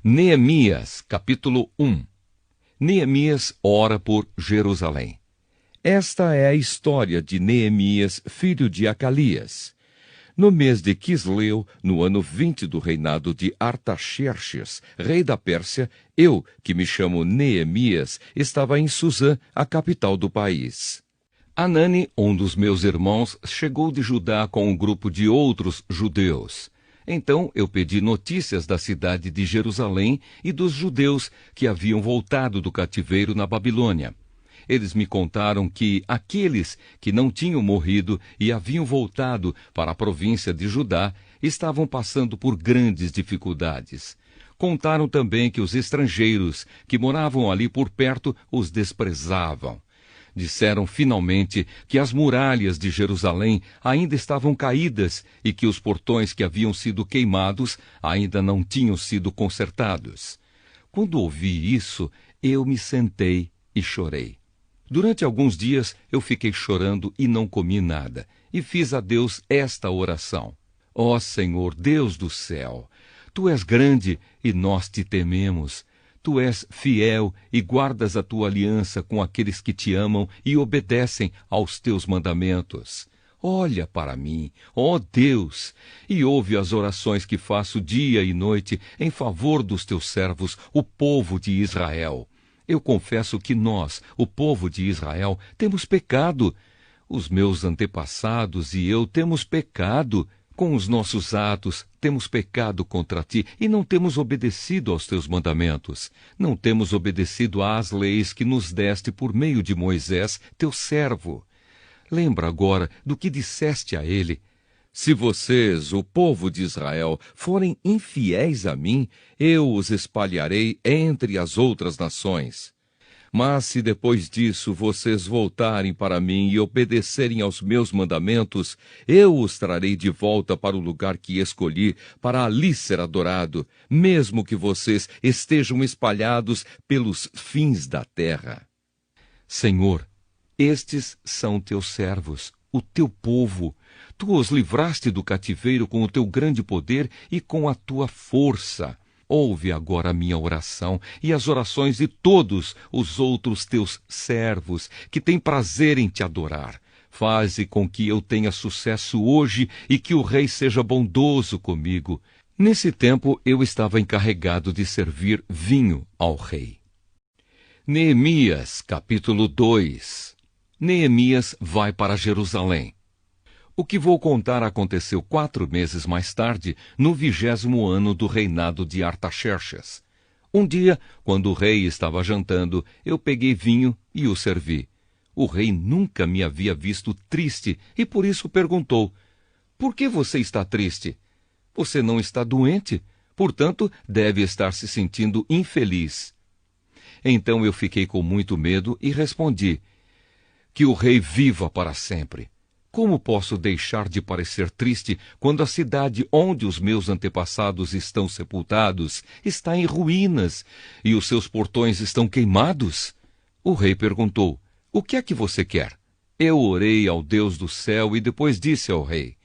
Neemias, capítulo 1. Neemias ora por Jerusalém. Esta é a história de Neemias, filho de Acalias. No mês de Quisleu, no ano 20 do reinado de Artaxerxes, rei da Pérsia, eu, que me chamo Neemias, estava em Suzã, a capital do país. Anani, um dos meus irmãos, chegou de Judá com um grupo de outros judeus. Então eu pedi notícias da cidade de Jerusalém e dos judeus que haviam voltado do cativeiro na Babilônia. Eles me contaram que aqueles que não tinham morrido e haviam voltado para a província de Judá estavam passando por grandes dificuldades. Contaram também que os estrangeiros que moravam ali por perto os desprezavam. Disseram finalmente que as muralhas de Jerusalém ainda estavam caídas e que os portões que haviam sido queimados ainda não tinham sido consertados. Quando ouvi isso, eu me sentei e chorei. Durante alguns dias eu fiquei chorando e não comi nada, e fiz a Deus esta oração: Ó Senhor, Deus do céu, Tu és grande e nós te tememos. Tu és fiel e guardas a tua aliança com aqueles que te amam e obedecem aos teus mandamentos. Olha para mim, ó Deus, e ouve as orações que faço dia e noite em favor dos teus servos, o povo de Israel. Eu confesso que nós, o povo de Israel, temos pecado. Os meus antepassados e eu temos pecado. Com os nossos atos, temos pecado contra ti e não temos obedecido aos teus mandamentos. Não temos obedecido às leis que nos deste por meio de Moisés, teu servo. Lembra agora do que disseste a ele: se vocês, o povo de Israel, forem infiéis a mim, eu os espalharei entre as outras nações. Mas se depois disso vocês voltarem para mim e obedecerem aos meus mandamentos, eu os trarei de volta para o lugar que escolhi, para ali ser adorado, mesmo que vocês estejam espalhados pelos fins da terra. Senhor, estes são teus servos, o teu povo. Tu os livraste do cativeiro com o teu grande poder e com a tua força. Ouve agora a minha oração e as orações de todos os outros teus servos, que têm prazer em te adorar. Faze com que eu tenha sucesso hoje e que o rei seja bondoso comigo. Nesse tempo eu estava encarregado de servir vinho ao rei. Neemias, capítulo 2. Neemias vai para Jerusalém. O que vou contar aconteceu 4 meses mais tarde, no 20º ano do reinado de Artaxerxes. Um dia, quando o rei estava jantando, eu peguei vinho e o servi. O rei nunca me havia visto triste e por isso perguntou: por que você está triste? Você não está doente, portanto, deve estar se sentindo infeliz. Então eu fiquei com muito medo e respondi: que o rei viva para sempre. Como posso deixar de parecer triste quando a cidade onde os meus antepassados estão sepultados está em ruínas e os seus portões estão queimados? O rei perguntou: o que é que você quer? Eu orei ao Deus do céu e depois disse ao rei: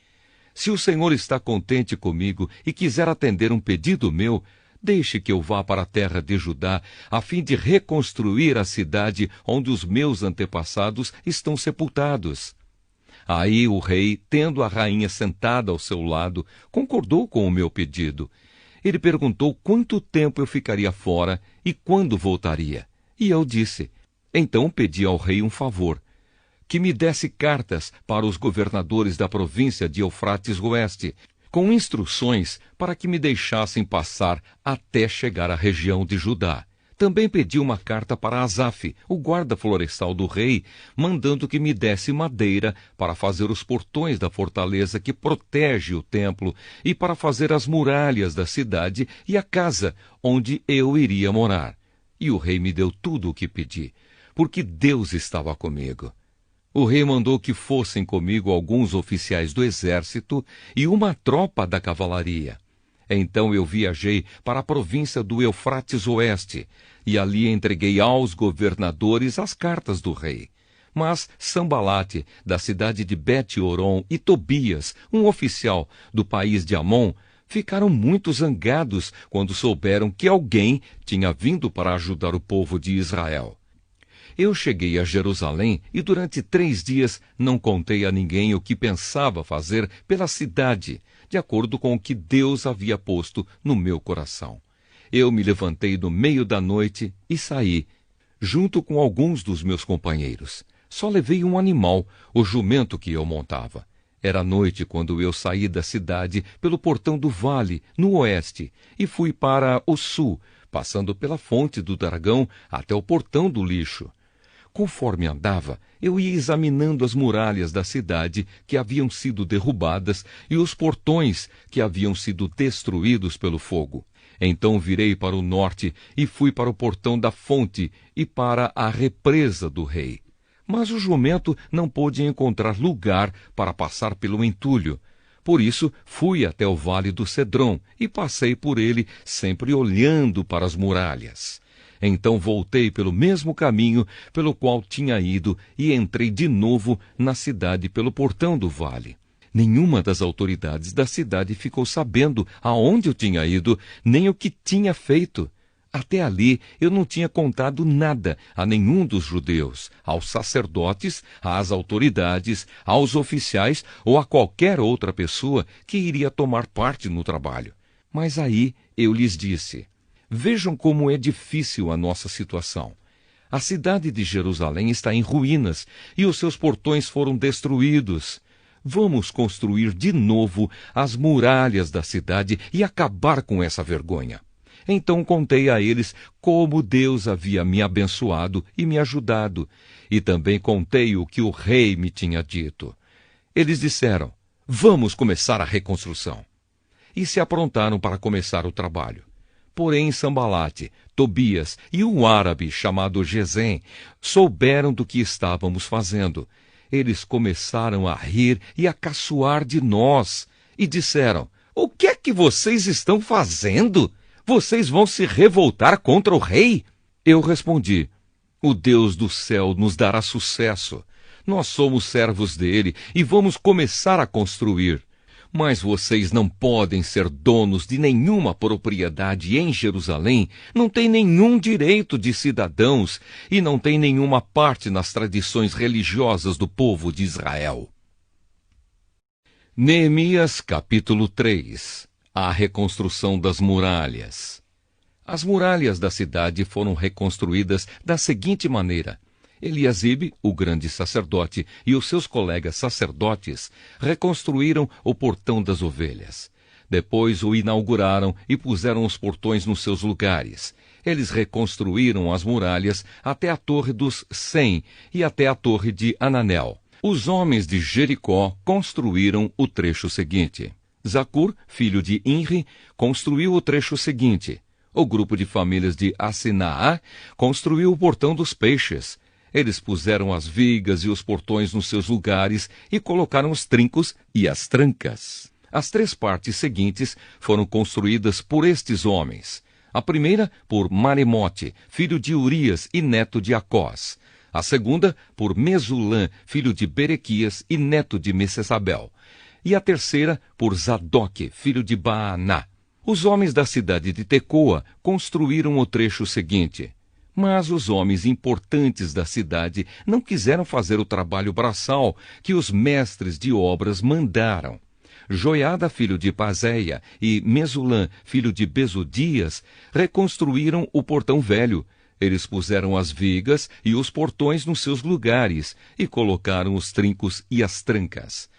se o Senhor está contente comigo e quiser atender um pedido meu, deixe que eu vá para a terra de Judá, a fim de reconstruir a cidade onde os meus antepassados estão sepultados. Aí o rei, tendo a rainha sentada ao seu lado, concordou com o meu pedido. Ele perguntou quanto tempo eu ficaria fora e quando voltaria. E eu disse. Então pedi ao rei um favor: que me desse cartas para os governadores da província de Eufrates Oeste, com instruções para que me deixassem passar até chegar à região de Judá. Também pedi uma carta para Asaf, o guarda florestal do rei, mandando que me desse madeira para fazer os portões da fortaleza que protege o templo e para fazer as muralhas da cidade e a casa onde eu iria morar. E o rei me deu tudo o que pedi, porque Deus estava comigo. O rei mandou que fossem comigo alguns oficiais do exército e uma tropa da cavalaria. Então eu viajei para a província do Eufrates Oeste, e ali entreguei aos governadores as cartas do rei. Mas Sambalate, da cidade de Bet-Horon, e Tobias, um oficial do país de Amon, ficaram muito zangados quando souberam que alguém tinha vindo para ajudar o povo de Israel. Eu cheguei a Jerusalém e durante 3 dias não contei a ninguém o que pensava fazer pela cidade, de acordo com o que Deus havia posto no meu coração. Eu me levantei no meio da noite e saí, junto com alguns dos meus companheiros. Só levei um animal, o jumento que eu montava. Era noite quando eu saí da cidade pelo portão do vale, no oeste, e fui para o sul, passando pela fonte do dragão até o portão do lixo. Conforme andava, eu ia examinando as muralhas da cidade que haviam sido derrubadas e os portões que haviam sido destruídos pelo fogo. Então virei para o norte e fui para o portão da fonte e para a represa do rei. Mas o jumento não pôde encontrar lugar para passar pelo entulho. Por isso, fui até o vale do Cedron e passei por ele, sempre olhando para as muralhas. Então voltei pelo mesmo caminho pelo qual tinha ido e entrei de novo na cidade pelo portão do vale. Nenhuma das autoridades da cidade ficou sabendo aonde eu tinha ido, nem o que tinha feito. Até ali eu não tinha contado nada a nenhum dos judeus, aos sacerdotes, às autoridades, aos oficiais ou a qualquer outra pessoa que iria tomar parte no trabalho. Mas aí eu lhes disse: vejam como é difícil a nossa situação. A cidade de Jerusalém está em ruínas e os seus portões foram destruídos. Vamos construir de novo as muralhas da cidade e acabar com essa vergonha. Então contei a eles como Deus havia me abençoado e me ajudado, e também contei o que o rei me tinha dito. Eles disseram: vamos começar a reconstrução. E se aprontaram para começar o trabalho. Porém, Sambalate, Tobias e um árabe chamado Gesem souberam do que estávamos fazendo. Eles começaram a rir e a caçoar de nós, e disseram: o que é que vocês estão fazendo? Vocês vão se revoltar contra o rei? Eu respondi: o Deus do céu nos dará sucesso. Nós somos servos dele e vamos começar a construir. Mas vocês não podem ser donos de nenhuma propriedade em Jerusalém, não têm nenhum direito de cidadãos e não têm nenhuma parte nas tradições religiosas do povo de Israel. Neemias capítulo 3. A reconstrução das muralhas. As muralhas da cidade foram reconstruídas da seguinte maneira: Eliasibe, o grande sacerdote, e os seus colegas sacerdotes reconstruíram o portão das ovelhas. Depois o inauguraram e puseram os portões nos seus lugares. Eles reconstruíram as muralhas até a torre dos 100 e até a torre de Ananel. Os homens de Jericó construíram o trecho seguinte. Zacur, filho de Inri, construiu o trecho seguinte. O grupo de famílias de Assinaá construiu o portão dos peixes. Eles puseram as vigas e os portões nos seus lugares e colocaram os trincos e as trancas. As 3 partes seguintes foram construídas por estes homens. A primeira por Maremote, filho de Urias e neto de Acós. A segunda por Mesulã, filho de Berequias e neto de Messesabel. E a terceira por Zadok, filho de Baaná. Os homens da cidade de Tecoa construíram o trecho seguinte. Mas os homens importantes da cidade não quiseram fazer o trabalho braçal que os mestres de obras mandaram. Joiada, filho de Pazéia, e Mesulã, filho de Besodias, reconstruíram o portão velho. Eles puseram as vigas e os portões nos seus lugares e colocaram os trincos e as trancas.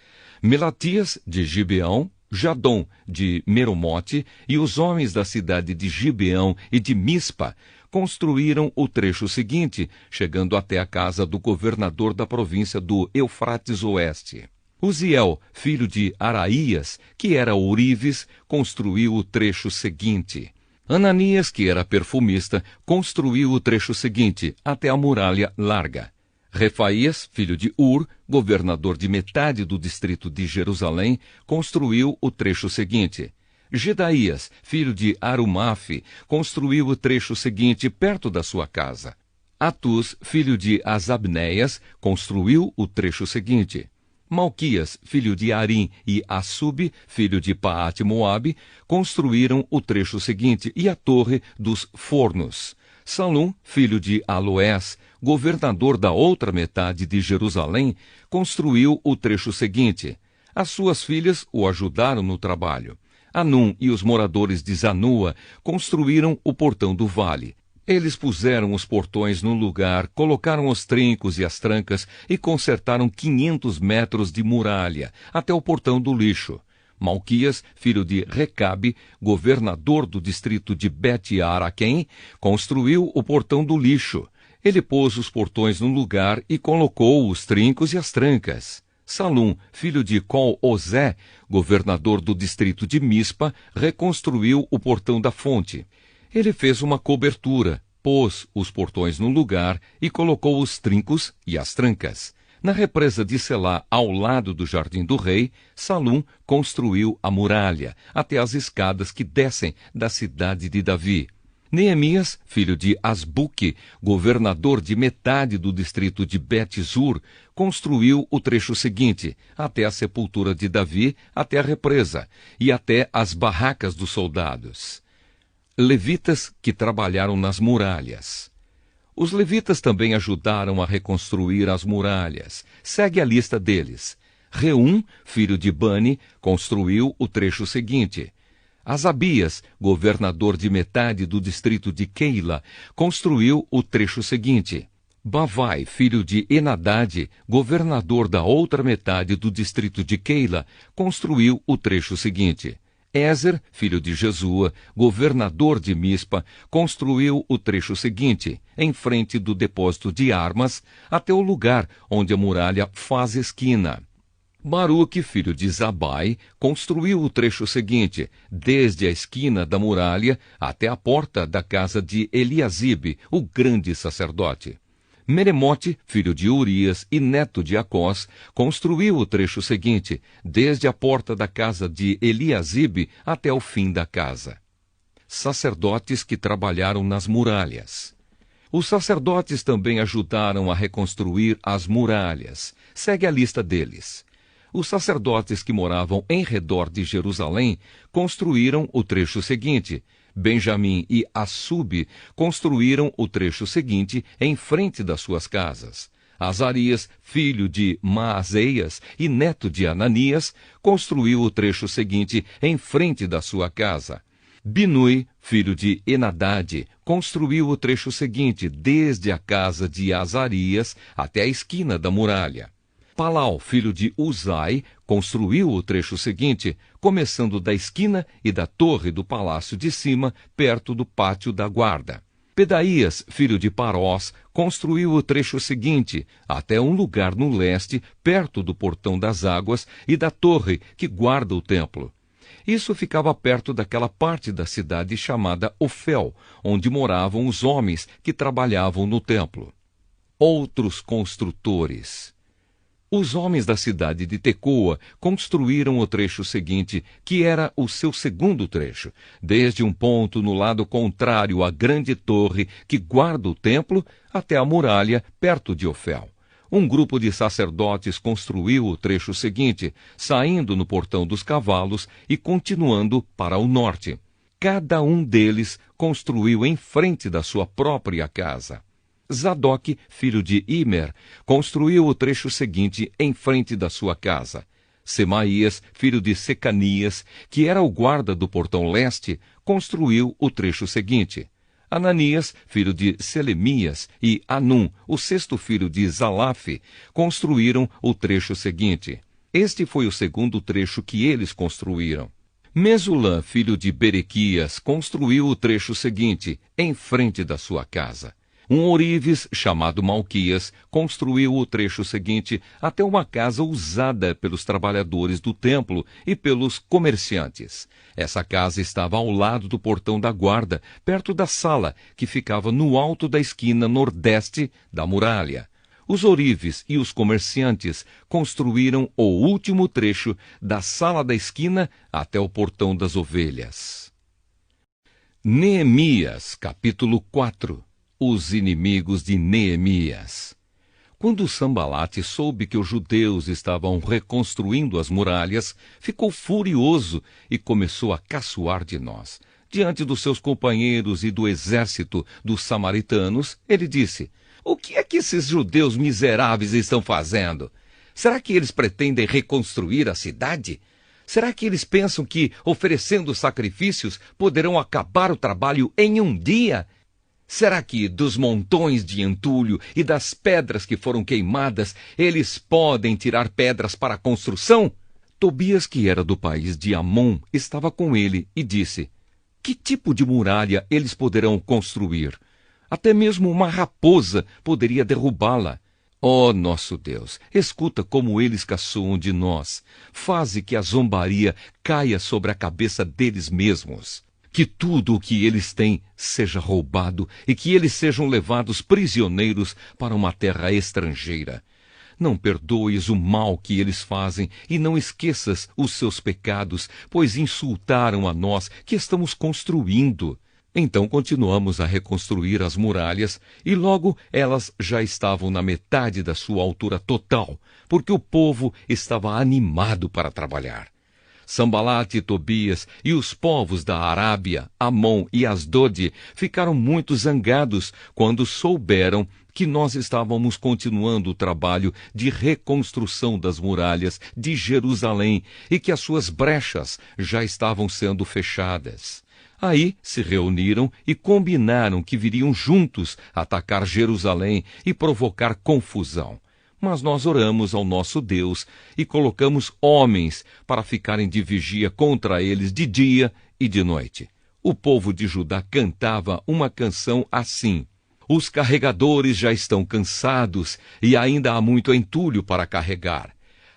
Melatias, de Gibeão, Jadom, de Meromote, e os homens da cidade de Gibeão e de Mispa construíram o trecho seguinte, chegando até a casa do governador da província do Eufrates Oeste. Uziel, filho de Araías, que era ourives, construiu o trecho seguinte. Ananias, que era perfumista, construiu o trecho seguinte, até a muralha larga. Refaías, filho de Ur, governador de metade do distrito de Jerusalém, construiu o trecho seguinte. Gedaías, filho de Arumafe, construiu o trecho seguinte perto da sua casa. Atus, filho de Asabneias, construiu o trecho seguinte. Malquias, filho de Arim, e Assub, filho de Paate-Moabe, construíram o trecho seguinte e a torre dos fornos. Salum, filho de Aloés, governador da outra metade de Jerusalém, construiu o trecho seguinte. As suas filhas o ajudaram no trabalho. Anum e os moradores de Zanua construíram o portão do vale. Eles puseram os portões no lugar, colocaram os trincos e as trancas e consertaram 500 metros de muralha, até o portão do lixo. Malquias, filho de Recabe, governador do distrito de Bet-Araquém, construiu o portão do lixo. Ele pôs os portões no lugar e colocou os trincos e as trancas. Salum, filho de Col-Ozé, governador do distrito de Mispa, reconstruiu o portão da fonte. Ele fez uma cobertura, pôs os portões no lugar e colocou os trincos e as trancas. Na represa de Selá, ao lado do jardim do rei, Salum construiu a muralha, até as escadas que descem da cidade de Davi. Neemias, filho de Asbuque, governador de metade do distrito de Bet-Zur, construiu o trecho seguinte, até a sepultura de Davi, até a represa, e até as barracas dos soldados. Levitas que trabalharam nas muralhas. Os levitas também ajudaram a reconstruir as muralhas. Segue a lista deles. Reum, filho de Bani, construiu o trecho seguinte. Asabias, governador de metade do distrito de Keila, construiu o trecho seguinte. Bavai, filho de Enadade, governador da outra metade do distrito de Keila, construiu o trecho seguinte. Ézer, filho de Jesua, governador de Mispa, construiu o trecho seguinte, em frente do depósito de armas, até o lugar onde a muralha faz esquina. Baruque, filho de Zabai, construiu o trecho seguinte, desde a esquina da muralha até a porta da casa de Eliasibe, o grande sacerdote. Meremote, filho de Urias e neto de Acós, construiu o trecho seguinte, desde a porta da casa de Eliasibe até o fim da casa. Sacerdotes que trabalharam nas muralhas. Os sacerdotes também ajudaram a reconstruir as muralhas. Segue a lista deles. Os sacerdotes que moravam em redor de Jerusalém construíram o trecho seguinte. Benjamim e Assub construíram o trecho seguinte em frente das suas casas. Azarias, filho de Maazeias e neto de Ananias, construiu o trecho seguinte em frente da sua casa. Binui, filho de Enadade, construiu o trecho seguinte desde a casa de Azarias até a esquina da muralha. Palau, filho de Uzai, construiu o trecho seguinte, começando da esquina e da torre do palácio de cima, perto do pátio da guarda. Pedaías, filho de Parós, construiu o trecho seguinte, até um lugar no leste, perto do portão das águas e da torre que guarda o templo. Isso ficava perto daquela parte da cidade chamada Ofel, onde moravam os homens que trabalhavam no templo. Outros construtores. Os homens da cidade de Tecoa construíram o trecho seguinte, que era o seu segundo trecho, desde um ponto no lado contrário à grande torre que guarda o templo até a muralha perto de Ofel. Um grupo de sacerdotes construiu o trecho seguinte, saindo no portão dos cavalos e continuando para o norte. Cada um deles construiu em frente da sua própria casa. Zadok, filho de Imer, construiu o trecho seguinte em frente da sua casa. Semaías, filho de Secanias, que era o guarda do portão leste, construiu o trecho seguinte. Ananias, filho de Selemias, e Anum, o sexto filho de Zalafe, construíram o trecho seguinte. Este foi o segundo trecho que eles construíram. Mesulã, filho de Berequias, construiu o trecho seguinte, em frente da sua casa. Um ourives, chamado Malquias, construiu o trecho seguinte até uma casa usada pelos trabalhadores do templo e pelos comerciantes. Essa casa estava ao lado do portão da guarda, perto da sala, que ficava no alto da esquina nordeste da muralha. Os ourives e os comerciantes construíram o último trecho da sala da esquina até o portão das ovelhas. Neemias, capítulo 4. Os inimigos de Neemias. Quando Sambalate soube que os judeus estavam reconstruindo as muralhas, ficou furioso e começou a caçoar de nós. Diante dos seus companheiros e do exército dos samaritanos, ele disse: "O que é que esses judeus miseráveis estão fazendo? Será que eles pretendem reconstruir a cidade? Será que eles pensam que, oferecendo sacrifícios, poderão acabar o trabalho em um dia? Será que, dos montões de entulho e das pedras que foram queimadas, eles podem tirar pedras para a construção?" Tobias, que era do país de Amon, estava com ele e disse: "Que tipo de muralha eles poderão construir? Até mesmo uma raposa poderia derrubá-la. Ó nosso Deus, escuta como eles caçoam de nós. Faze que a zombaria caia sobre a cabeça deles mesmos. Que tudo o que eles têm seja roubado e que eles sejam levados prisioneiros para uma terra estrangeira. Não perdoes o mal que eles fazem e não esqueças os seus pecados, pois insultaram a nós que estamos construindo." Então continuamos a reconstruir as muralhas e logo elas já estavam na metade da sua altura total, porque o povo estava animado para trabalhar. Sambalate e Tobias e os povos da Arábia, Amon e Asdode ficaram muito zangados quando souberam que nós estávamos continuando o trabalho de reconstrução das muralhas de Jerusalém e que as suas brechas já estavam sendo fechadas. Aí se reuniram e combinaram que viriam juntos atacar Jerusalém e provocar confusão. Mas nós oramos ao nosso Deus e colocamos homens para ficarem de vigia contra eles de dia e de noite. O povo de Judá cantava uma canção assim: "Os carregadores já estão cansados e ainda há muito entulho para carregar.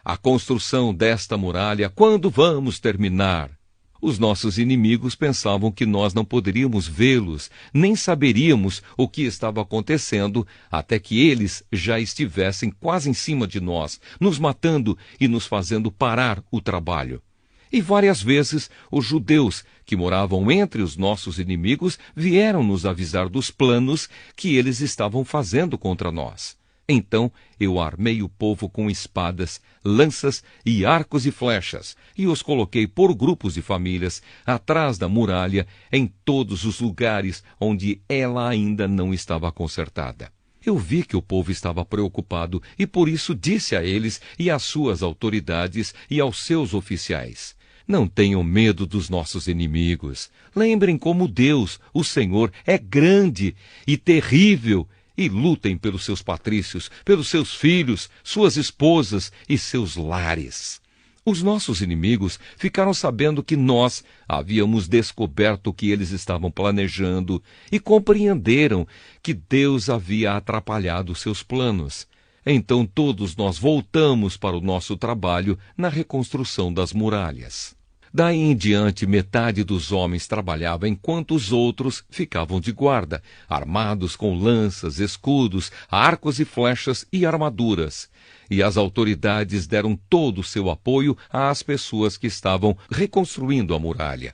A construção desta muralha, quando vamos terminar?" Os nossos inimigos pensavam que nós não poderíamos vê-los, nem saberíamos o que estava acontecendo, até que eles já estivessem quase em cima de nós, nos matando e nos fazendo parar o trabalho. E várias vezes os judeus que moravam entre os nossos inimigos vieram nos avisar dos planos que eles estavam fazendo contra nós. Então eu armei o povo com espadas, lanças e arcos e flechas, e os coloquei por grupos de famílias, atrás da muralha, em todos os lugares onde ela ainda não estava consertada. Eu vi que o povo estava preocupado e por isso disse a eles e às suas autoridades e aos seus oficiais: "Não tenham medo dos nossos inimigos. Lembrem como Deus, o Senhor, é grande e terrível, e lutem pelos seus patrícios, pelos seus filhos, suas esposas e seus lares." Os nossos inimigos ficaram sabendo que nós havíamos descoberto o que eles estavam planejando e compreenderam que Deus havia atrapalhado seus planos. Então todos nós voltamos para o nosso trabalho na reconstrução das muralhas. Daí em diante, metade dos homens trabalhava enquanto os outros ficavam de guarda, armados com lanças, escudos, arcos e flechas e armaduras. E as autoridades deram todo o seu apoio às pessoas que estavam reconstruindo a muralha.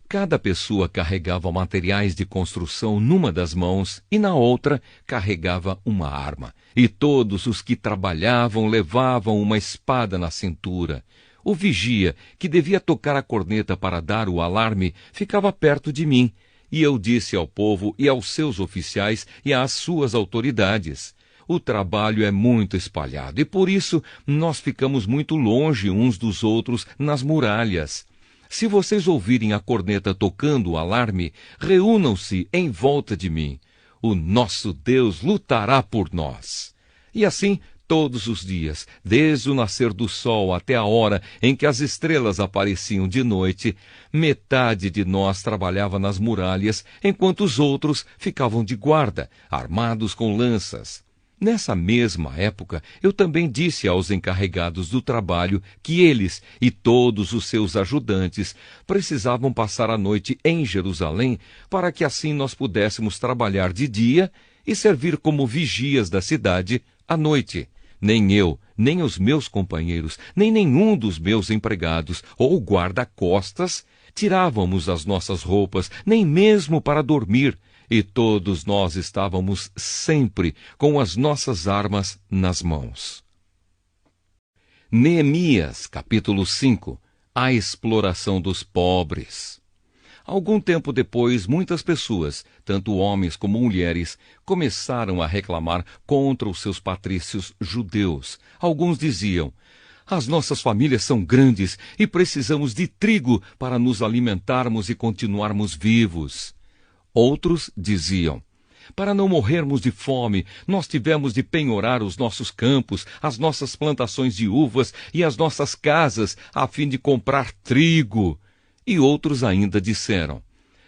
Cada pessoa carregava materiais de construção numa das mãos e na outra carregava uma arma. E todos os que trabalhavam levavam uma espada na cintura. O vigia, que devia tocar a corneta para dar o alarme, ficava perto de mim, e eu disse ao povo e aos seus oficiais e às suas autoridades: "O trabalho é muito espalhado, e por isso nós ficamos muito longe uns dos outros nas muralhas. Se vocês ouvirem a corneta tocando o alarme, reúnam-se em volta de mim. O nosso Deus lutará por nós." E assim, todos os dias, desde o nascer do sol até a hora em que as estrelas apareciam de noite, metade de nós trabalhava nas muralhas, enquanto os outros ficavam de guarda, armados com lanças. Nessa mesma época, eu também disse aos encarregados do trabalho que eles e todos os seus ajudantes precisavam passar a noite em Jerusalém para que assim nós pudéssemos trabalhar de dia e servir como vigias da cidade à noite. Nem eu, nem os meus companheiros, nem nenhum dos meus empregados ou guarda-costas tirávamos as nossas roupas, nem mesmo para dormir, e todos nós estávamos sempre com as nossas armas nas mãos. Neemias, capítulo 5. A exploração dos pobres. Algum tempo depois, muitas pessoas, tanto homens como mulheres, começaram a reclamar contra os seus patrícios judeus. Alguns diziam: as nossas famílias são grandes e precisamos de trigo para nos alimentarmos e continuarmos vivos. Outros diziam: para não morrermos de fome, nós tivemos de penhorar os nossos campos, as nossas plantações de uvas e as nossas casas, a fim de comprar trigo. E outros ainda disseram: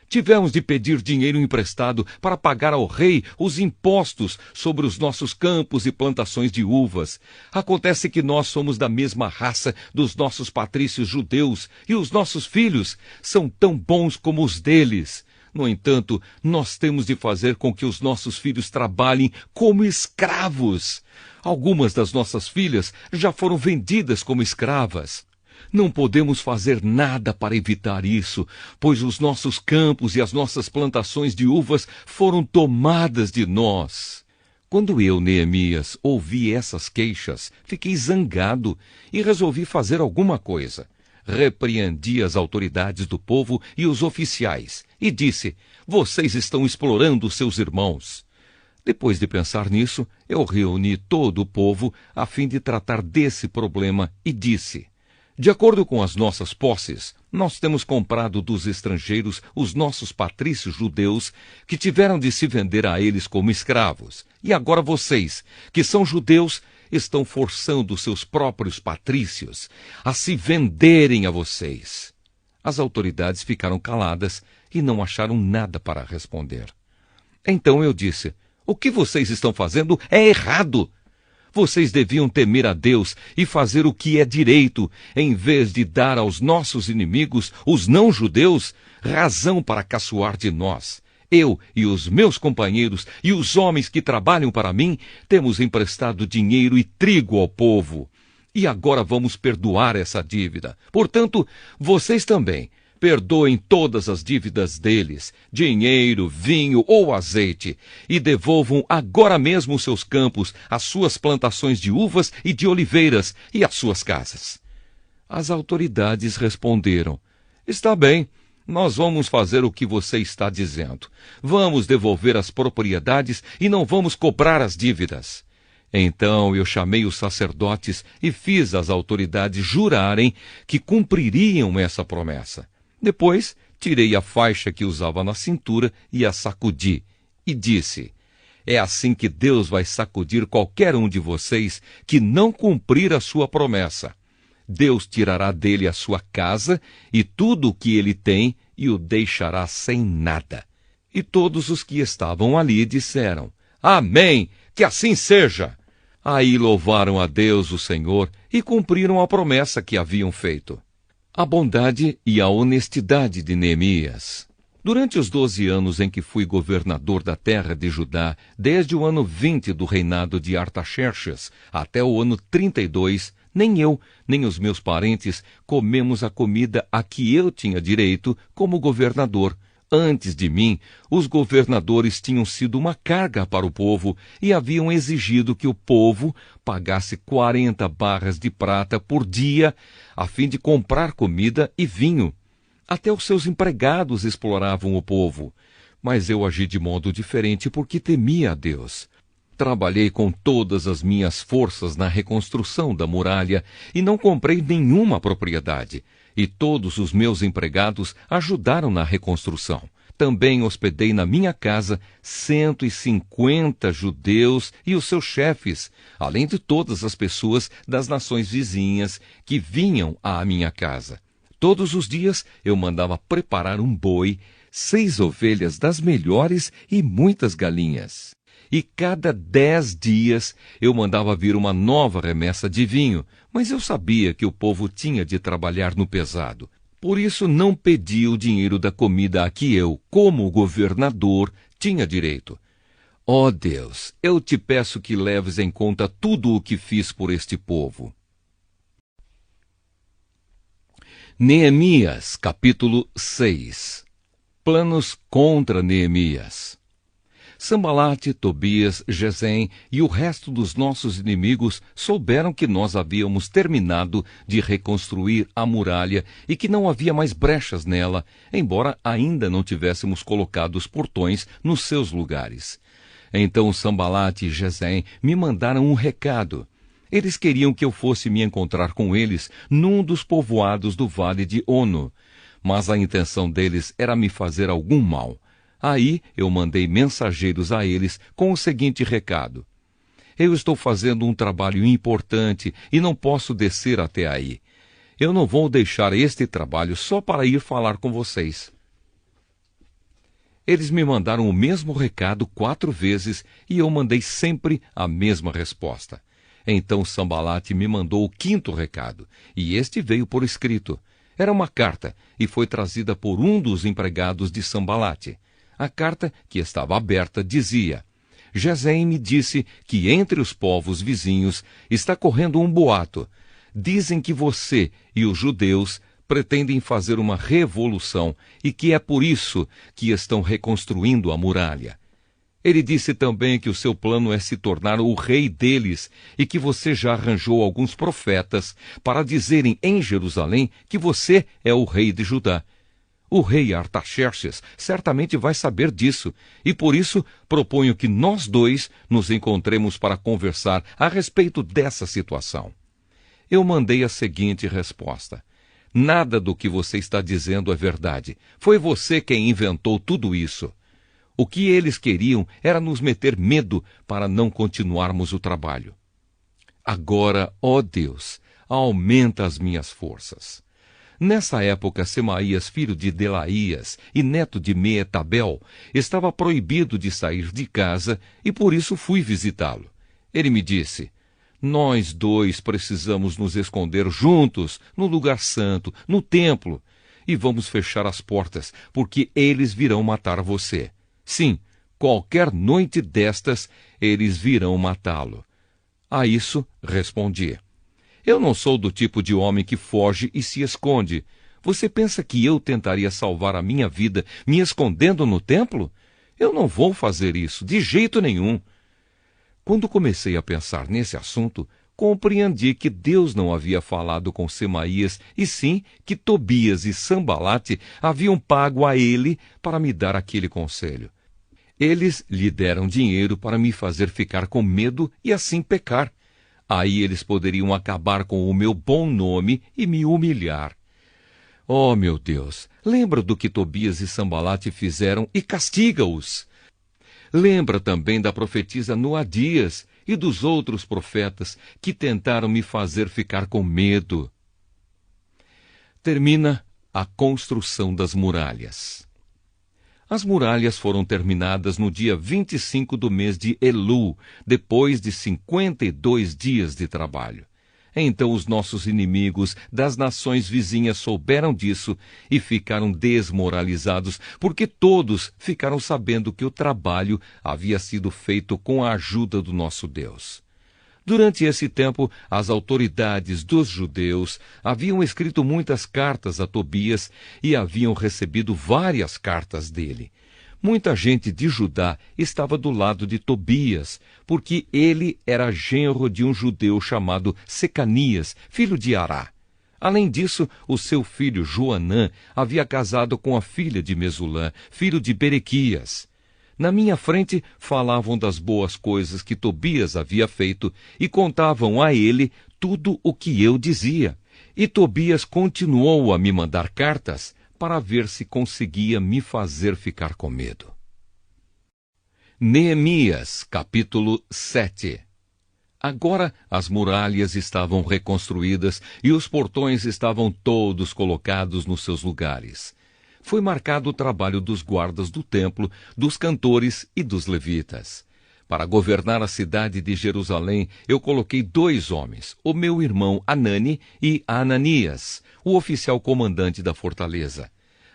tivemos de pedir dinheiro emprestado para pagar ao rei os impostos sobre os nossos campos e plantações de uvas. Acontece que nós somos da mesma raça dos nossos patrícios judeus, e os nossos filhos são tão bons como os deles. No entanto, nós temos de fazer com que os nossos filhos trabalhem como escravos. Algumas das nossas filhas já foram vendidas como escravas. Não podemos fazer nada para evitar isso, pois os nossos campos e as nossas plantações de uvas foram tomadas de nós. Quando eu, Neemias, ouvi essas queixas, fiquei zangado e resolvi fazer alguma coisa. Repreendi as autoridades do povo e os oficiais e disse: vocês estão explorando seus irmãos. Depois de pensar nisso, eu reuni todo o povo a fim de tratar desse problema e disse: de acordo com as nossas posses, nós temos comprado dos estrangeiros os nossos patrícios judeus que tiveram de se vender a eles como escravos. E agora vocês, que são judeus, estão forçando seus próprios patrícios a se venderem a vocês. As autoridades ficaram caladas e não acharam nada para responder. Então eu disse: o que vocês estão fazendo é errado. Vocês deviam temer a Deus e fazer o que é direito, em vez de dar aos nossos inimigos, os não-judeus, razão para caçoar de nós. Eu e os meus companheiros e os homens que trabalham para mim temos emprestado dinheiro e trigo ao povo. E agora vamos perdoar essa dívida. Portanto, vocês também perdoem todas as dívidas deles, dinheiro, vinho ou azeite, e devolvam agora mesmo os seus campos, as suas plantações de uvas e de oliveiras e as suas casas. As autoridades responderam: está bem, nós vamos fazer o que você está dizendo. Vamos devolver as propriedades e não vamos cobrar as dívidas. Então eu chamei os sacerdotes e fiz as autoridades jurarem que cumpririam essa promessa. Depois, tirei a faixa que usava na cintura e a sacudi, e disse: é assim que Deus vai sacudir qualquer um de vocês que não cumprir a sua promessa. Deus tirará dele a sua casa e tudo o que ele tem e o deixará sem nada. E todos os que estavam ali disseram: amém, que assim seja. Aí louvaram a Deus, o Senhor, e cumpriram a promessa que haviam feito. A bondade e a honestidade de Neemias. Durante os 12 anos em que fui governador da terra de Judá, desde o ano 20 do reinado de Artaxerxes até o ano 32, nem eu, nem os meus parentes comemos a comida a que eu tinha direito como governador. Antes de mim, os governadores tinham sido uma carga para o povo e haviam exigido que o povo pagasse 40 barras de prata por dia, a fim de comprar comida e vinho. Até os seus empregados exploravam o povo. Mas eu agi de modo diferente porque temia a Deus. Trabalhei com todas as minhas forças na reconstrução da muralha e não comprei nenhuma propriedade. E todos os meus empregados ajudaram na reconstrução. Também hospedei na minha casa 150 judeus e os seus chefes, além de todas as pessoas das nações vizinhas que vinham à minha casa. Todos os dias eu mandava preparar um boi, 6 ovelhas das melhores e muitas galinhas. E cada 10 dias eu mandava vir uma nova remessa de vinho, mas eu sabia que o povo tinha de trabalhar no pesado. Por isso não pedi o dinheiro da comida a que eu, como governador, tinha direito. Ó Deus, eu te peço que leves em conta tudo o que fiz por este povo. Neemias, capítulo 6. Planos contra Neemias. Sambalate, Tobias, Gesem e o resto dos nossos inimigos souberam que nós havíamos terminado de reconstruir a muralha e que não havia mais brechas nela, embora ainda não tivéssemos colocado os portões nos seus lugares. Então Sambalate e Gesem me mandaram um recado. Eles queriam que eu fosse me encontrar com eles num dos povoados do vale de Ono, mas a intenção deles era me fazer algum mal. Aí eu mandei mensageiros a eles com o seguinte recado: eu estou fazendo um trabalho importante e não posso descer até aí. Eu não vou deixar este trabalho só para ir falar com vocês. Eles me mandaram o mesmo recado 4 vezes e eu mandei sempre a mesma resposta. Então Sambalate me mandou o 5º recado, e este veio por escrito. Era uma carta e foi trazida por um dos empregados de Sambalate. A carta, que estava aberta, dizia: Gesem me disse que entre os povos vizinhos está correndo um boato. Dizem que você e os judeus pretendem fazer uma revolução e que é por isso que estão reconstruindo a muralha. Ele disse também que o seu plano é se tornar o rei deles e que você já arranjou alguns profetas para dizerem em Jerusalém que você é o rei de Judá. O rei Artaxerxes certamente vai saber disso, e por isso proponho que nós dois nos encontremos para conversar a respeito dessa situação. Eu mandei a seguinte resposta: nada do que você está dizendo é verdade. Foi você quem inventou tudo isso. O que eles queriam era nos meter medo para não continuarmos o trabalho. Agora, ó Deus, aumenta as minhas forças. Nessa época, Semaías, filho de Delaías e neto de Meetabel, estava proibido de sair de casa e por isso fui visitá-lo. Ele me disse: nós dois precisamos nos esconder juntos no lugar santo, no templo, e vamos fechar as portas, porque eles virão matar você. Sim, qualquer noite destas, eles virão matá-lo. A isso respondi: eu não sou do tipo de homem que foge e se esconde. Você pensa que eu tentaria salvar a minha vida me escondendo no templo? Eu não vou fazer isso, de jeito nenhum. Quando comecei a pensar nesse assunto, compreendi que Deus não havia falado com Semaías, e sim que Tobias e Sambalate haviam pago a ele para me dar aquele conselho. Eles lhe deram dinheiro para me fazer ficar com medo e assim pecar. Aí eles poderiam acabar com o meu bom nome e me humilhar. Oh, meu Deus, lembra do que Tobias e Sambalate fizeram e castiga-os. Lembra também da profetisa Noadias e dos outros profetas que tentaram me fazer ficar com medo. Termina a construção das muralhas. As muralhas foram terminadas no dia 25 do mês de Elu, depois de 52 dias de trabalho. Então os nossos inimigos das nações vizinhas souberam disso e ficaram desmoralizados, porque todos ficaram sabendo que o trabalho havia sido feito com a ajuda do nosso Deus. Durante esse tempo, as autoridades dos judeus haviam escrito muitas cartas a Tobias e haviam recebido várias cartas dele. Muita gente de Judá estava do lado de Tobias, porque ele era genro de um judeu chamado Secanias, filho de Ará. Além disso, o seu filho Joanã havia casado com a filha de Mesulã, filho de Berequias. Na minha frente falavam das boas coisas que Tobias havia feito e contavam a ele tudo o que eu dizia. E Tobias continuou a me mandar cartas para ver se conseguia me fazer ficar com medo. Neemias, capítulo 7. Agora as muralhas estavam reconstruídas e os portões estavam todos colocados nos seus lugares. Foi marcado o trabalho dos guardas do templo, dos cantores e dos levitas. Para governar a cidade de Jerusalém, eu coloquei 2 homens, o meu irmão Anani e Ananias, o oficial comandante da fortaleza.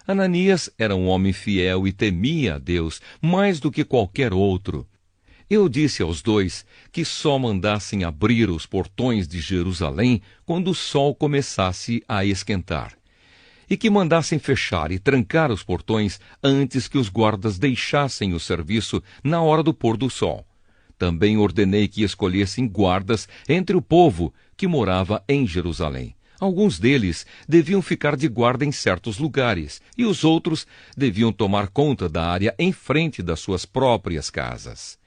Ananias era um homem fiel e temia a Deus mais do que qualquer outro. Eu disse aos 2 que só mandassem abrir os portões de Jerusalém quando o sol começasse a esquentar. e que mandassem fechar e trancar os portões antes que os guardas deixassem o serviço na hora do pôr do sol. Também ordenei que escolhessem guardas entre o povo que morava em Jerusalém. Alguns deles deviam ficar de guarda em certos lugares, e os outros deviam tomar conta da área em frente das suas próprias casas.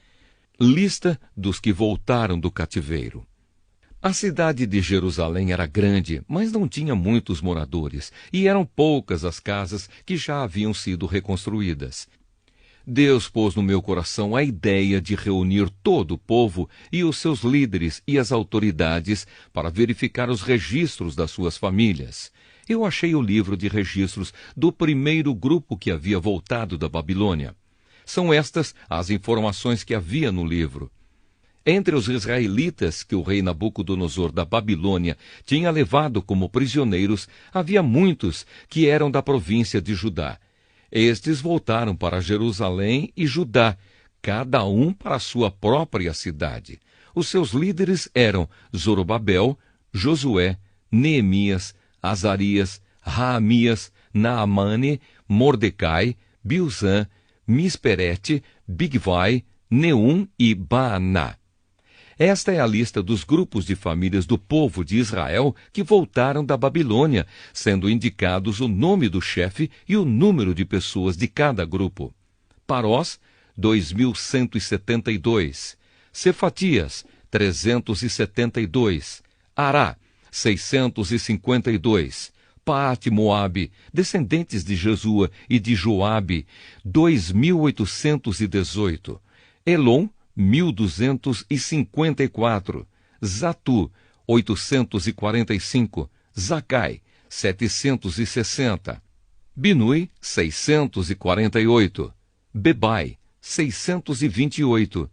Lista dos que voltaram do cativeiro. A cidade de Jerusalém era grande, mas não tinha muitos moradores, e eram poucas as casas que já haviam sido reconstruídas. Deus pôs no meu coração a ideia de reunir todo o povo e os seus líderes e as autoridades para verificar os registros das suas famílias. Eu achei o livro de registros do primeiro grupo que havia voltado da Babilônia. São estas as informações que havia no livro. Entre os israelitas que o rei Nabucodonosor da Babilônia tinha levado como prisioneiros, havia muitos que eram da província de Judá. Estes voltaram para Jerusalém e Judá, cada um para a sua própria cidade. Os seus líderes eram Zorobabel, Josué, Neemias, Azarias, Raamias, Naamane, Mordecai, Bilzã, Misperete, Bigvai, Neum e Baaná. Esta é a lista dos grupos de famílias do povo de Israel que voltaram da Babilônia, sendo indicados o nome do chefe e o número de pessoas de cada grupo. Parós, 2.172. Cefatias, 372. Ará, 652. Paate-Moabe, descendentes de Jesua e de Joabe, 2.818. Elon, 1.254, Zatu, 845, Zacai, 760, Binui, 648, Bebai, 628,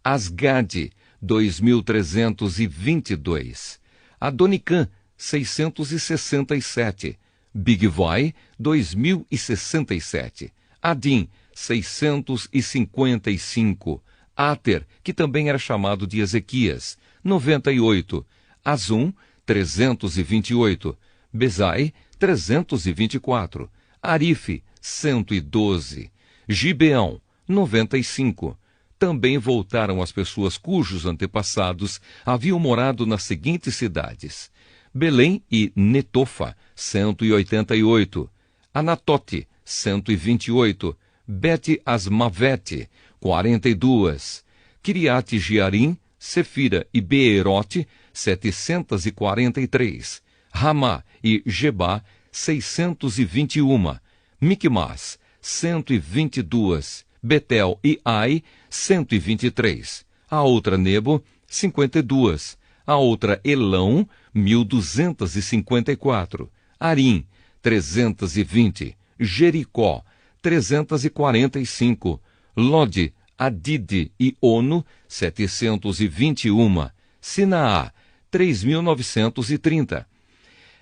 Asgade, 2.322, Adonicã, 667, Bigvai, 2.067, Adim, 655, Ater, que também era chamado de Ezequias, 98. Azum, 328. Bezai, 324. Arife, 112. Gibeão, 95. Também voltaram as pessoas cujos antepassados haviam morado nas seguintes cidades: Belém e Netofa, 188. Anatote, 128. Bet-Asmavete, 42. Kiriat-Jearim, Sefira e Beerote, 743. Ramá e Gebá, 621. Micmas, 122. Betel e Ai, 123. A outra Nebo, 52. A outra Elão, 1.254. Arim, 320. Jericó, 345. Lode, Adide e Ono, 721. Sinaá, 3.930.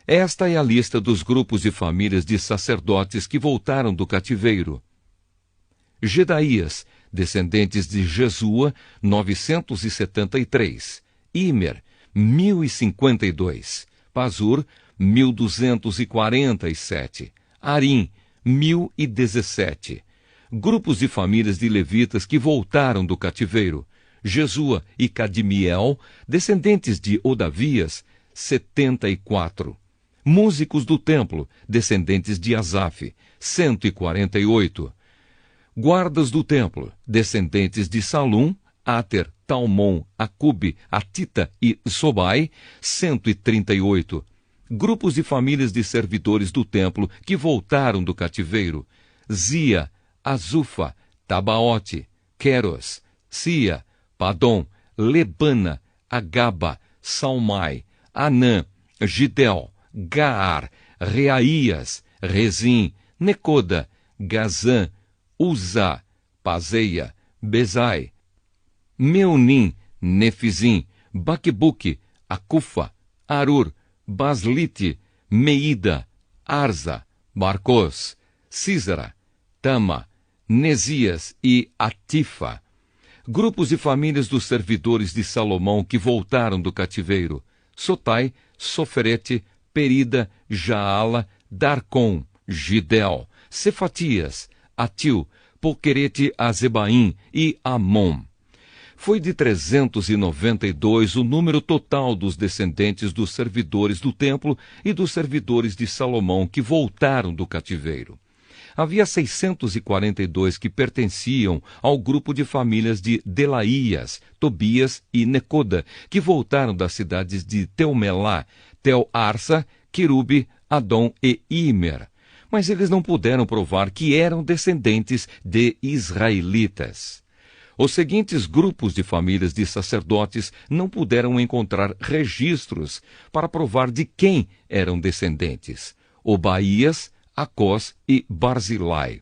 Esta é a lista dos grupos e famílias de sacerdotes que voltaram do cativeiro. Gedaías, descendentes de Jesua, 973. Imer, 1.052. Pazur, 1.247. Arim, 1.017. Grupos de famílias de levitas que voltaram do cativeiro: Jesua e Cadmiel, descendentes de Odavias, 74. Músicos do templo, descendentes de Asaf, 148. Guardas do templo, descendentes de Salum, Ater, Talmon, Acube, Atita e Sobai, 138. Grupos de famílias de servidores do templo que voltaram do cativeiro: Zia, Azufa, Tabaote, Queros, Sia, Padom, Lebana, Agaba, Salmai, Anã, Gidel, Gaar, Reaías, Rezim, Necoda, Gazã, Uzá, Pazeia, Bezai, Meunim, Nefizim, Baquebuque, Acufa, Arur, Baslite, Meida, Arza, Barcos, Císara, Tama, Nesias e Atifa. Grupos e famílias dos servidores de Salomão que voltaram do cativeiro: Sotai, Soferete, Perida, Jaala, Darcom, Gidel, Cefatias, Atil, Poquerete-Azebaim e Amon. Foi de 392 o número total dos descendentes dos servidores do templo e dos servidores de Salomão que voltaram do cativeiro. Havia 642 que pertenciam ao grupo de famílias de Delaías, Tobias e Necoda, que voltaram das cidades de Teumelá, Tel-Arsa, Querube, Adom e Imer. Mas eles não puderam provar que eram descendentes de israelitas. Os seguintes grupos de famílias de sacerdotes não puderam encontrar registros para provar de quem eram descendentes: Obaías, Acós e Barzilai.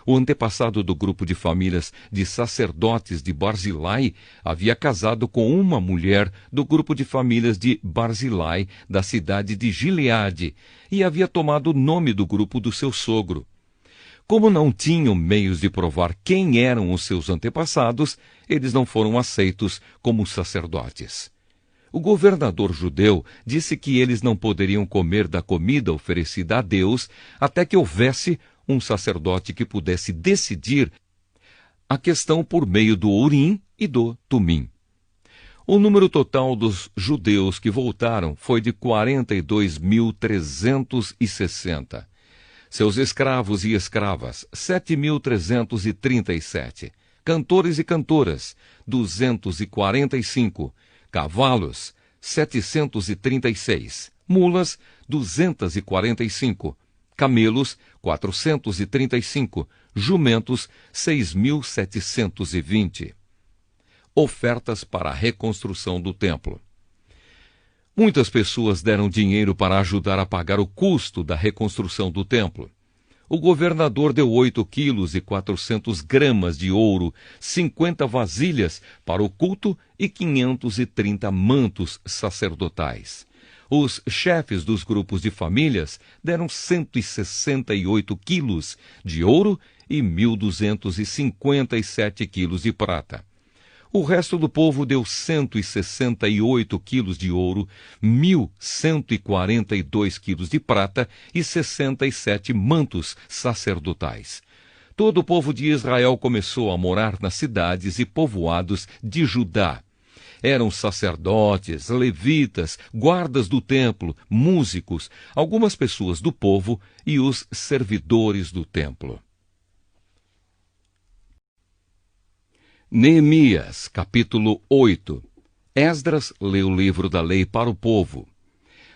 O antepassado do grupo de famílias de sacerdotes de Barzilai havia casado com uma mulher do grupo de famílias de Barzilai, da cidade de Gileade, e havia tomado o nome do grupo do seu sogro. Como não tinham meios de provar quem eram os seus antepassados, eles não foram aceitos como sacerdotes. O governador judeu disse que eles não poderiam comer da comida oferecida a Deus até que houvesse um sacerdote que pudesse decidir a questão por meio do Urim e do Tumim. O número total dos judeus que voltaram foi de 42.360. Seus escravos e escravas, 7.337. Cantores e cantoras, 245. Cavalos, 736. Mulas, 245. Camelos, 435. Jumentos, 6.720. Ofertas para a reconstrução do templo. Muitas pessoas deram dinheiro para ajudar a pagar o custo da reconstrução do templo. O governador deu 8,4 quilos de ouro, 50 vasilhas para o culto e 530 mantos sacerdotais. Os chefes dos grupos de famílias deram 168 quilos de ouro e 1.257 quilos de prata. O resto do povo deu 168 quilos de ouro, 1.142 quilos de prata e 67 mantos sacerdotais. Todo o povo de Israel começou a morar nas cidades e povoados de Judá. Eram sacerdotes, levitas, guardas do templo, músicos, algumas pessoas do povo e os servidores do templo. Neemias, capítulo 8. Esdras leu o livro da lei para o povo.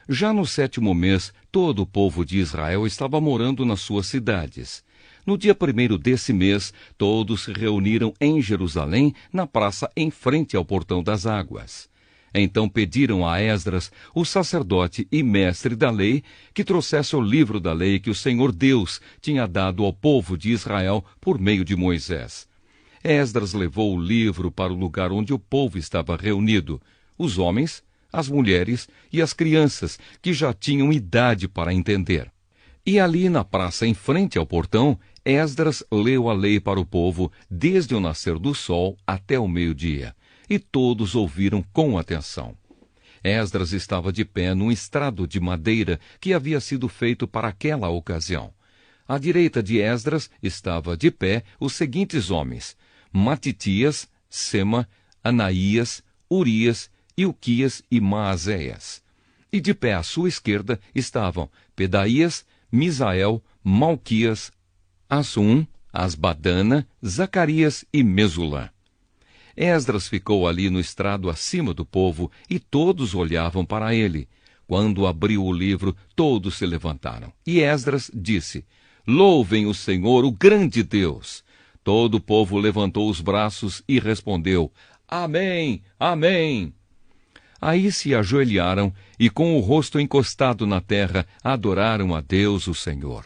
Já no 7º mês, todo o povo de Israel estava morando nas suas cidades. No dia 1º desse mês, todos se reuniram em Jerusalém, na praça em frente ao Portão das Águas. Então pediram a Esdras, o sacerdote e mestre da lei, que trouxesse o livro da lei que o Senhor Deus tinha dado ao povo de Israel por meio de Moisés. Esdras levou o livro para o lugar onde o povo estava reunido, os homens, as mulheres e as crianças, que já tinham idade para entender. E ali na praça em frente ao portão, Esdras leu a lei para o povo desde o nascer do sol até o meio-dia, e todos ouviram com atenção. Esdras estava de pé num estrado de madeira que havia sido feito para aquela ocasião. À direita de Esdras estava de pé os seguintes homens: Matitias, Sema, Anaías, Urias, Ilquias e Maazéias. E de pé à sua esquerda estavam Pedaías, Misael, Malquias, Assum, Asbadana, Zacarias e Mesulã. Esdras ficou ali no estrado acima do povo e todos olhavam para ele. Quando abriu o livro, todos se levantaram. E Esdras disse: Louvem o Senhor, o grande Deus. Todo o povo levantou os braços e respondeu: Amém, amém. Aí se ajoelharam e, com o rosto encostado na terra, adoraram a Deus, o Senhor.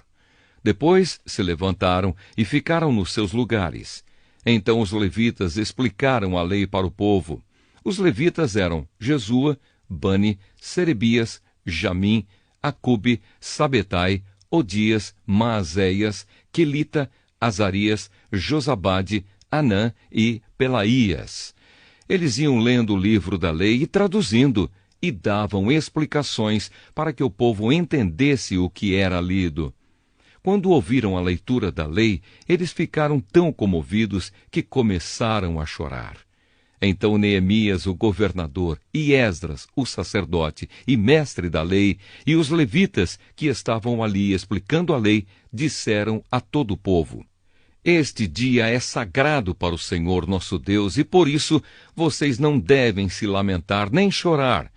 Depois se levantaram e ficaram nos seus lugares. Então os levitas explicaram a lei para o povo. Os levitas eram Jesua, Bani, Serebias, Jamim, Acube, Sabetai, Odias, Maazéias, Quelita, Azarias, Josabade, Anã e Pelaías. Eles iam lendo o livro da lei e traduzindo. e davam explicações para que o povo entendesse o que era lido. Quando ouviram a leitura da lei, eles ficaram tão comovidos que começaram a chorar. Então Neemias, o governador, e Esdras, o sacerdote e mestre da lei, e os levitas que estavam ali explicando a lei, disseram a todo o povo: Este dia é sagrado para o Senhor nosso Deus, e por isso vocês não devem se lamentar nem chorar.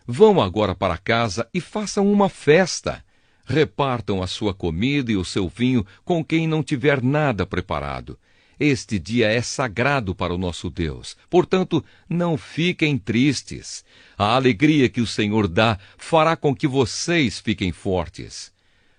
Vão agora para casa e façam uma festa. Repartam a sua comida e o seu vinho com quem não tiver nada preparado. Este dia é sagrado para o nosso Deus. Portanto, não fiquem tristes. A alegria que o Senhor dá fará com que vocês fiquem fortes.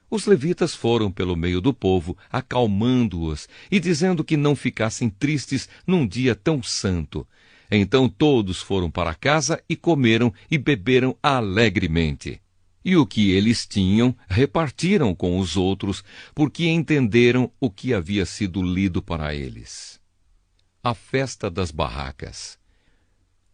Os levitas foram pelo meio do povo, acalmando-os e dizendo que não ficassem tristes num dia tão santo. Então todos foram para casa e comeram e beberam alegremente. E o que eles tinham, repartiram com os outros, porque entenderam o que havia sido lido para eles. A festa das barracas.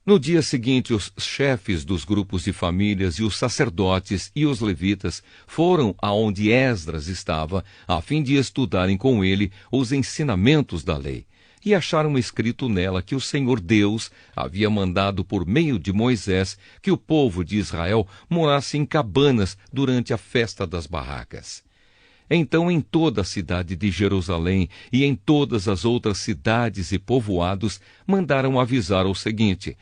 No dia seguinte, os chefes dos grupos de famílias e os sacerdotes e os levitas foram aonde Esdras estava, a fim de estudarem com ele os ensinamentos da lei. E acharam escrito nela que o Senhor Deus havia mandado por meio de Moisés que o povo de Israel morasse em cabanas durante a festa das barracas. Então, em toda a cidade de Jerusalém e em todas as outras cidades e povoados, mandaram avisar o seguinte: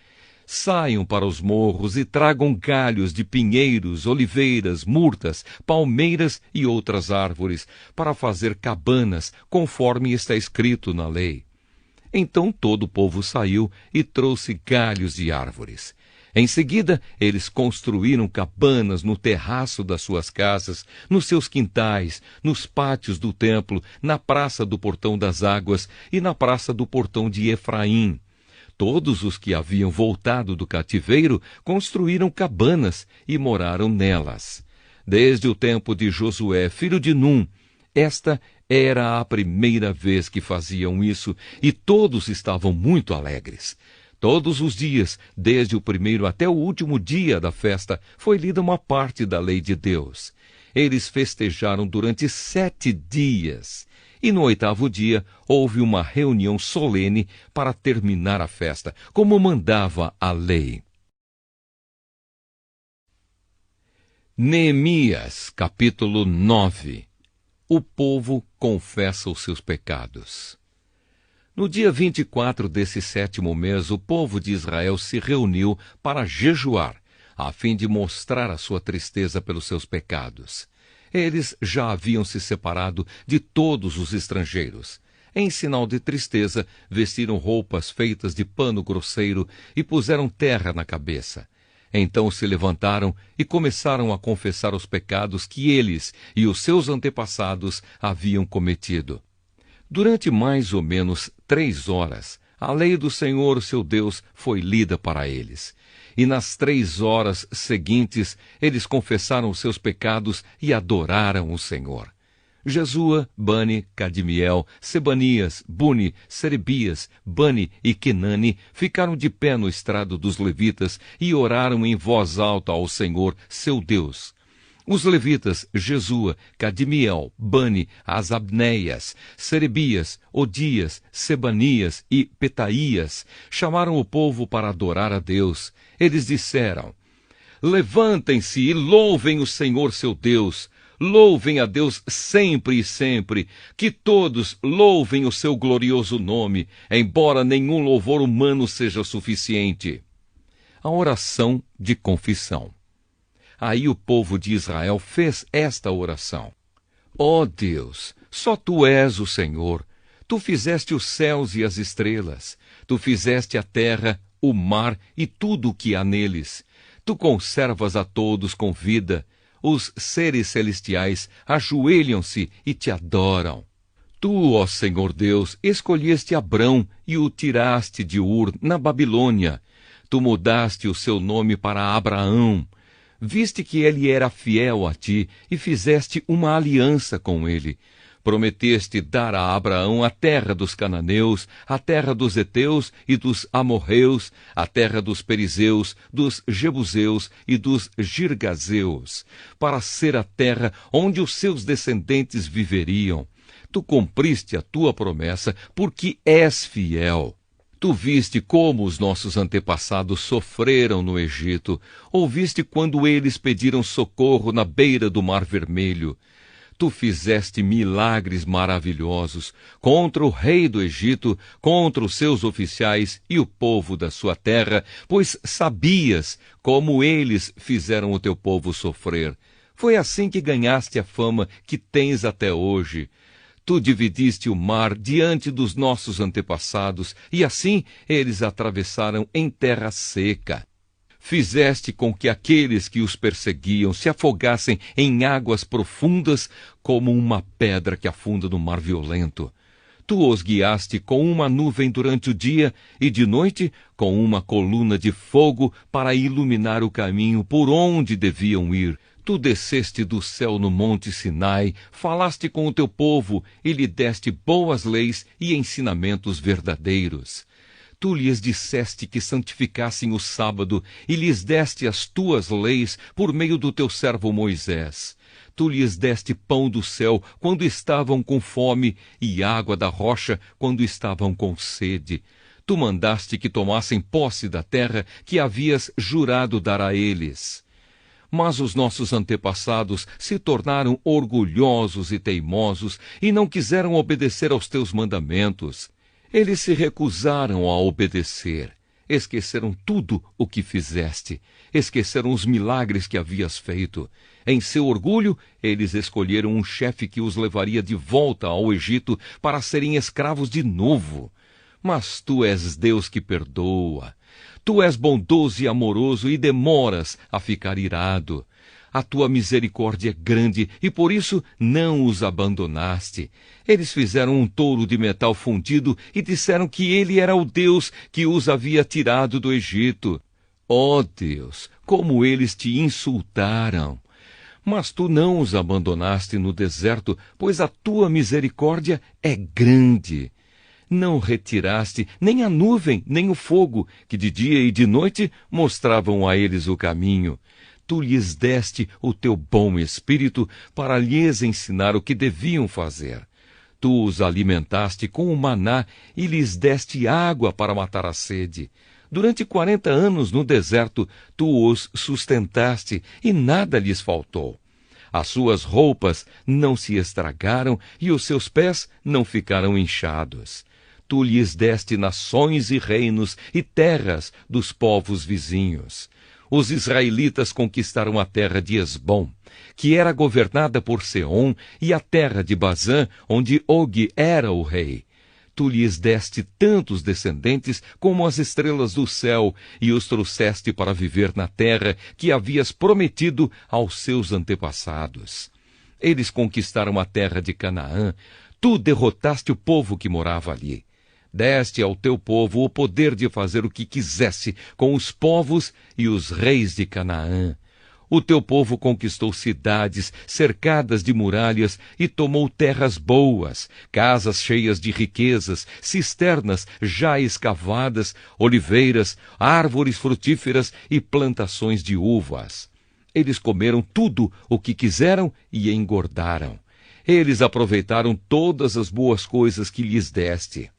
Saiam para os morros e tragam galhos de pinheiros, oliveiras, murtas, palmeiras e outras árvores, para fazer cabanas, conforme está escrito na lei. Então todo o povo saiu e trouxe galhos de árvores. Em seguida, eles construíram cabanas no terraço das suas casas, nos seus quintais, nos pátios do templo, na praça do Portão das Águas e na praça do Portão de Efraim. Todos os que haviam voltado do cativeiro construíram cabanas e moraram nelas. Desde o tempo de Josué, filho de Num, esta era a primeira vez que faziam isso, e todos estavam muito alegres. Todos os dias, desde o primeiro até o último dia da festa, foi lida uma parte da lei de Deus. Eles festejaram durante 7 dias. E no 8º dia, houve uma reunião solene para terminar a festa, como mandava a lei. Neemias, capítulo 9. O povo confessa os seus pecados. No dia 24 desse 7º mês, o povo de Israel se reuniu para jejuar, a fim de mostrar a sua tristeza pelos seus pecados. Eles já haviam se separado de todos os estrangeiros. Em sinal de tristeza, vestiram roupas feitas de pano grosseiro e puseram terra na cabeça. Então se levantaram e começaram a confessar os pecados que eles e os seus antepassados haviam cometido. Durante mais ou menos 3 horas, a lei do Senhor, seu Deus, foi lida para eles. E nas 3 horas seguintes, eles confessaram os seus pecados e adoraram o Senhor. Jesua, Bani, Cadmiel, Sebanias, Buni, Serebias, Bani e Kenani ficaram de pé no estrado dos levitas e oraram em voz alta ao Senhor, seu Deus. Os levitas Jesua, Cadmiel, Bani, Asabneias, Serebias, Odias, Sebanias e Petaías chamaram o povo para adorar a Deus. Eles disseram: Levantem-se e louvem o Senhor seu Deus. Louvem a Deus sempre e sempre, que todos louvem o seu glorioso nome, embora nenhum louvor humano seja suficiente. A oração de confissão. Aí o povo de Israel fez esta oração: Ó Deus, só Tu és o Senhor. Tu fizeste os céus e as estrelas. Tu fizeste a terra, o mar e tudo o que há neles. Tu conservas a todos com vida. Os seres celestiais ajoelham-se e te adoram. Tu, ó Senhor Deus, escolheste Abrão e o tiraste de Ur, na Babilônia. Tu mudaste o seu nome para Abraão. Viste que ele era fiel a ti e fizeste uma aliança com ele. Prometeste dar a Abraão a terra dos cananeus, a terra dos heteus e dos amorreus, a terra dos perizeus, dos jebuseus e dos girgazeus, para ser a terra onde os seus descendentes viveriam. Tu cumpriste a tua promessa, porque és fiel. Tu viste como os nossos antepassados sofreram no Egito, ouviste quando eles pediram socorro na beira do Mar Vermelho. Tu fizeste milagres maravilhosos contra o rei do Egito, contra os seus oficiais e o povo da sua terra, pois sabias como eles fizeram o teu povo sofrer. Foi assim que ganhaste a fama que tens até hoje. Tu dividiste o mar diante dos nossos antepassados, e assim eles atravessaram em terra seca. Fizeste com que aqueles que os perseguiam se afogassem em águas profundas, como uma pedra que afunda no mar violento. Tu os guiaste com uma nuvem durante o dia e de noite com uma coluna de fogo para iluminar o caminho por onde deviam ir. Tu desceste do céu no monte Sinai, falaste com o teu povo e lhe deste boas leis e ensinamentos verdadeiros. Tu lhes disseste que santificassem o sábado e lhes deste as tuas leis por meio do teu servo Moisés. Tu lhes deste pão do céu quando estavam com fome e água da rocha quando estavam com sede. Tu mandaste que tomassem posse da terra que havias jurado dar a eles. Mas os nossos antepassados se tornaram orgulhosos e teimosos e não quiseram obedecer aos teus mandamentos. Eles se recusaram a obedecer, esqueceram tudo o que fizeste, esqueceram os milagres que havias feito. Em seu orgulho, eles escolheram um chefe que os levaria de volta ao Egito para serem escravos de novo. Mas tu és Deus que perdoa. Tu és bondoso e amoroso e demoras a ficar irado. A tua misericórdia é grande e por isso não os abandonaste. Eles fizeram um touro de metal fundido e disseram que ele era o Deus que os havia tirado do Egito. Ó Deus, como eles te insultaram! Mas tu não os abandonaste no deserto, pois a tua misericórdia é grande. Não retiraste nem a nuvem, nem o fogo, que de dia e de noite mostravam a eles o caminho. Tu lhes deste o teu bom espírito para lhes ensinar o que deviam fazer. Tu os alimentaste com o maná e lhes deste água para matar a sede. Durante 40 anos no deserto, tu os sustentaste e nada lhes faltou. As suas roupas não se estragaram e os seus pés não ficaram inchados. Tu lhes deste nações e reinos e terras dos povos vizinhos. Os israelitas conquistaram a terra de Esbom, que era governada por Seom, e a terra de Bazã, onde Og era o rei. Tu lhes deste tantos descendentes como as estrelas do céu, e os trouxeste para viver na terra que havias prometido aos seus antepassados. Eles conquistaram a terra de Canaã. Tu derrotaste o povo que morava ali. Deste ao teu povo o poder de fazer o que quisesse com os povos e os reis de Canaã. O teu povo conquistou cidades cercadas de muralhas e tomou terras boas, casas cheias de riquezas, cisternas já escavadas, oliveiras, árvores frutíferas e plantações de uvas. Eles comeram tudo o que quiseram e engordaram. Eles aproveitaram todas as boas coisas que lhes deste.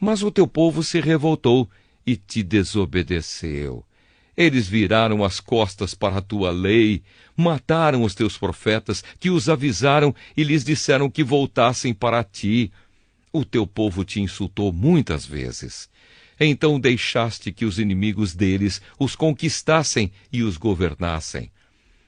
Mas o teu povo se revoltou e te desobedeceu. Eles viraram as costas para a tua lei, mataram os teus profetas que os avisaram e lhes disseram que voltassem para ti. O teu povo te insultou muitas vezes. Então deixaste que os inimigos deles os conquistassem e os governassem.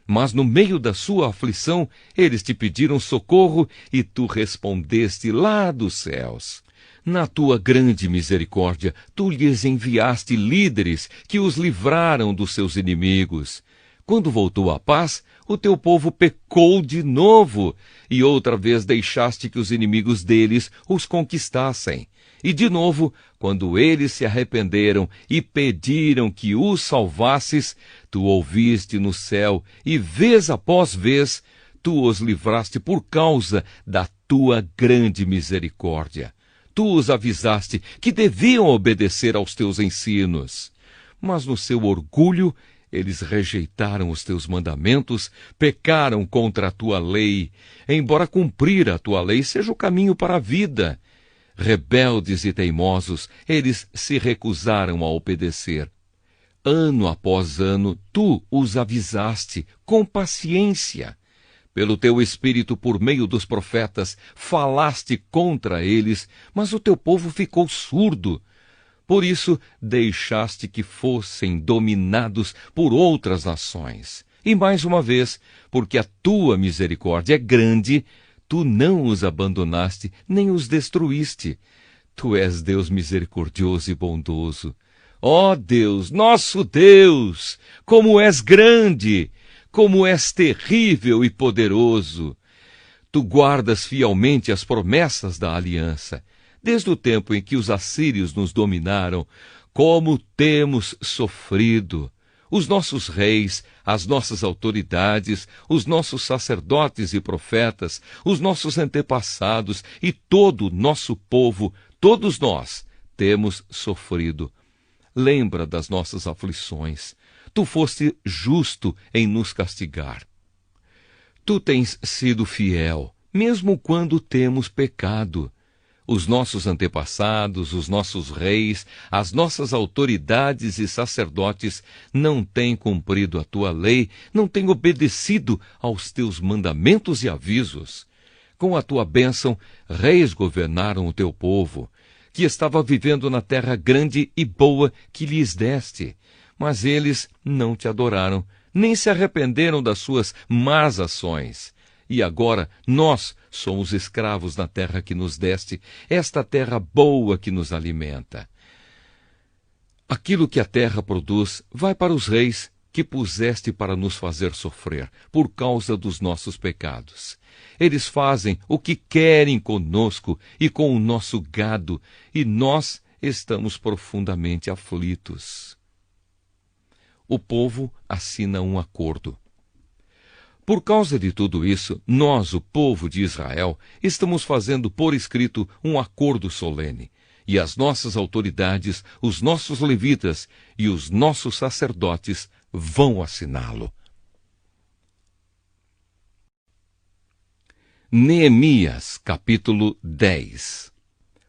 Mas no meio da sua aflição, eles te pediram socorro e tu respondeste lá dos céus. Na tua grande misericórdia, tu lhes enviaste líderes que os livraram dos seus inimigos. Quando voltou a paz, o teu povo pecou de novo, e outra vez deixaste que os inimigos deles os conquistassem. E de novo, quando eles se arrependeram e pediram que os salvasses, tu ouviste no céu, e vez após vez, tu os livraste por causa da tua grande misericórdia. Tu os avisaste que deviam obedecer aos teus ensinos. Mas no seu orgulho, eles rejeitaram os teus mandamentos, pecaram contra a tua lei, embora cumprir a tua lei seja o caminho para a vida. Rebeldes e teimosos, eles se recusaram a obedecer. Ano após ano, tu os avisaste com paciência. Pelo teu Espírito, por meio dos profetas, falaste contra eles, mas o teu povo ficou surdo. Por isso, deixaste que fossem dominados por outras nações. E mais uma vez, porque a tua misericórdia é grande, tu não os abandonaste, nem os destruíste. Tu és Deus misericordioso e bondoso. Ó Deus, nosso Deus, como és grande, como és terrível e poderoso. Tu guardas fielmente as promessas da aliança. Desde o tempo em que os assírios nos dominaram, como temos sofrido. Os nossos reis, as nossas autoridades, os nossos sacerdotes e profetas, os nossos antepassados e todo o nosso povo, todos nós temos sofrido. Lembra das nossas aflições. Tu foste justo em nos castigar. Tu tens sido fiel, mesmo quando temos pecado. Os nossos antepassados, os nossos reis, as nossas autoridades e sacerdotes não têm cumprido a tua lei, não têm obedecido aos teus mandamentos e avisos. Com a tua bênção, reis governaram o teu povo, que estava vivendo na terra grande e boa que lhes deste. Mas eles não te adoraram, nem se arrependeram das suas más ações. E agora nós somos escravos na terra que nos deste, esta terra boa que nos alimenta. Aquilo que a terra produz vai para os reis que puseste para nos fazer sofrer, por causa dos nossos pecados. Eles fazem o que querem conosco e com o nosso gado, e nós estamos profundamente aflitos. O povo assina um acordo. Por causa de tudo isso, nós, o povo de Israel, estamos fazendo por escrito um acordo solene, e as nossas autoridades, os nossos levitas e os nossos sacerdotes vão assiná-lo. Neemias, capítulo 10.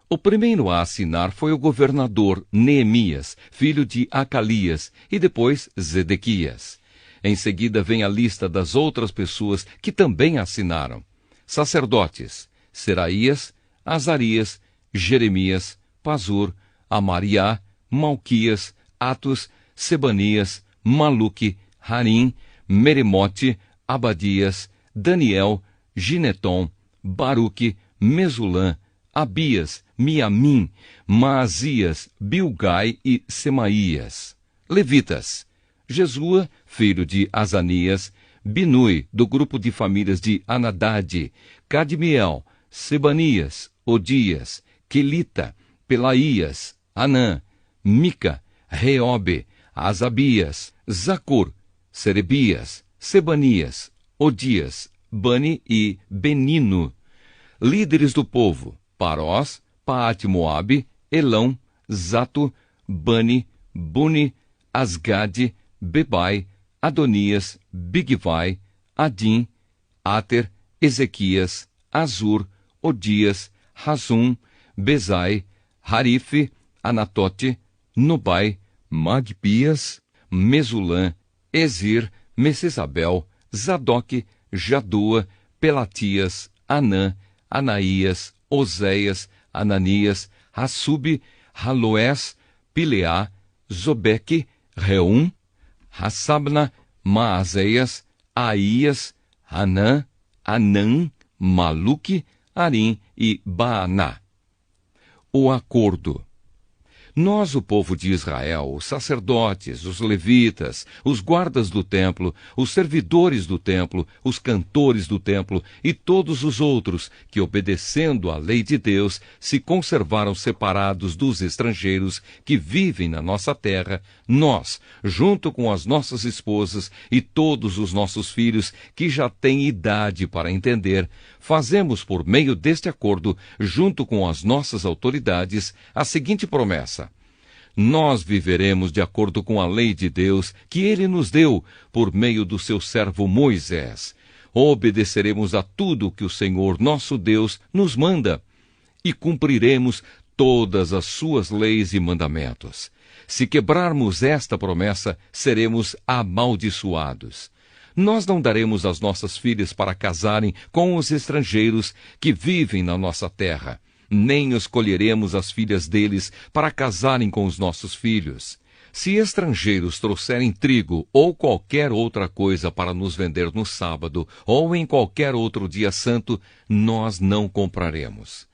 O primeiro a assinar foi o governador Neemias, filho de Acalias, e depois Zedequias. Em seguida vem a lista das outras pessoas que também assinaram. Sacerdotes: Seraías, Azarias, Jeremias, Pazur, Amariá, Malquias, Atos, Sebanias, Maluque, Harim, Meremote, Abadias, Daniel, Gineton, Baruque, Mesulã, Abias, Miamim, Maazias, Bilgai e Semaías. Levitas: Jesua, filho de Azanias, Binui, do grupo de famílias de Anadade, Cadmiel, Sebanias, Odias, Quelita, Pelaías, Anã, Mica, Reobe, Asabias, Zacur, Serebias, Sebanias, Odias, Bani e Benino. Líderes do povo: Parós, Paate-Moabe, Elão, Zato, Bani, Buni, Asgade, Bebai, Adonias, Bigvai, Adim, Ater, Ezequias, Azur, Odias, Razum, Bezai, Harife, Anatote, Nobai, Magpias, Mesulã, Ezir, Mesesabel, Zadok, Jadua, Pelatias, Anã, Anaías, Oséias, Ananias, Hassube, Haloés, Pileá, Zobeque, Reum, Hassabna, Maazéias, Aías, Anã, Anã, Maluque, Arim e Baaná. O acordo. Nós, o povo de Israel, os sacerdotes, os levitas, os guardas do templo, os servidores do templo, os cantores do templo e todos os outros que, obedecendo à lei de Deus, se conservaram separados dos estrangeiros que vivem na nossa terra, nós, junto com as nossas esposas e todos os nossos filhos que já têm idade para entender, fazemos por meio deste acordo, junto com as nossas autoridades, a seguinte promessa: nós viveremos de acordo com a lei de Deus que Ele nos deu por meio do seu servo Moisés. Obedeceremos a tudo que o Senhor nosso Deus nos manda e cumpriremos todas as suas leis e mandamentos. Se quebrarmos esta promessa, seremos amaldiçoados. Nós não daremos as nossas filhas para casarem com os estrangeiros que vivem na nossa terra, nem escolheremos as filhas deles para casarem com os nossos filhos. Se estrangeiros trouxerem trigo ou qualquer outra coisa para nos vender no sábado ou em qualquer outro dia santo, nós não compraremos.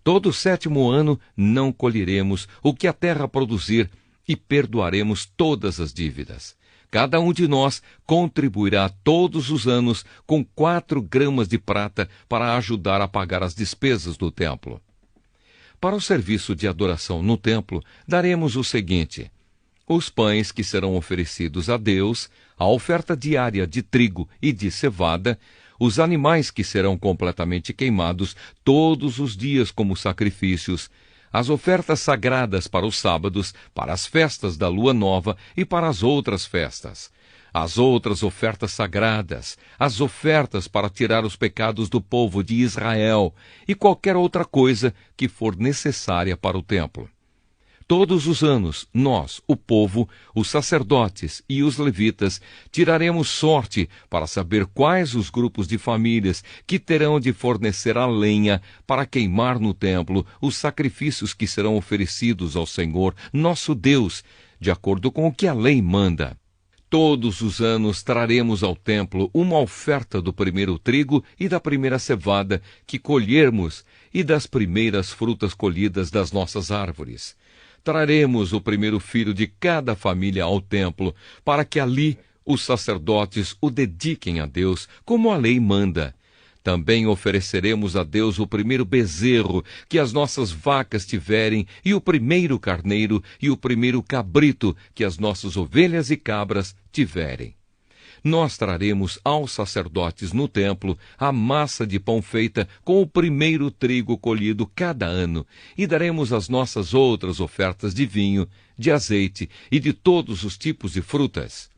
Todo 7º ano não colheremos o que a terra produzir e perdoaremos todas as dívidas. Cada um de nós contribuirá todos os anos com 4 gramas de prata para ajudar a pagar as despesas do templo. Para o serviço de adoração no templo, daremos o seguinte: os pães que serão oferecidos a Deus, a oferta diária de trigo e de cevada, os animais que serão completamente queimados todos os dias como sacrifícios, as ofertas sagradas para os sábados, para as festas da lua nova e para as outras festas, as outras ofertas sagradas, as ofertas para tirar os pecados do povo de Israel e qualquer outra coisa que for necessária para o templo. Todos os anos, nós, o povo, os sacerdotes e os levitas, tiraremos sorte para saber quais os grupos de famílias que terão de fornecer a lenha para queimar no templo os sacrifícios que serão oferecidos ao Senhor, nosso Deus, de acordo com o que a lei manda. Todos os anos traremos ao templo uma oferta do primeiro trigo e da primeira cevada que colhermos e das primeiras frutas colhidas das nossas árvores. Traremos o primeiro filho de cada família ao templo, para que ali os sacerdotes o dediquem a Deus, como a lei manda. Também ofereceremos a Deus o primeiro bezerro que as nossas vacas tiverem, e o primeiro carneiro e o primeiro cabrito que as nossas ovelhas e cabras tiverem. Nós traremos aos sacerdotes no templo a massa de pão feita com o primeiro trigo colhido cada ano, e daremos as nossas outras ofertas de vinho, de azeite e de todos os tipos de frutas.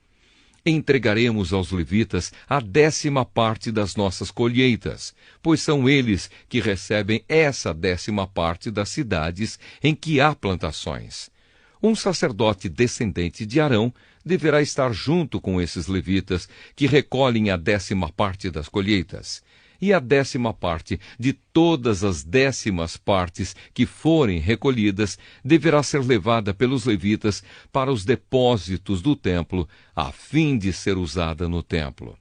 Entregaremos aos levitas a 10ª parte das nossas colheitas, pois são eles que recebem essa 10ª parte das cidades em que há plantações. Um sacerdote descendente de Arão deverá estar junto com esses levitas que recolhem a 10ª parte das colheitas. E a 10ª parte de todas as 10ª partes que forem recolhidas deverá ser levada pelos levitas para os depósitos do templo, a fim de ser usada no templo.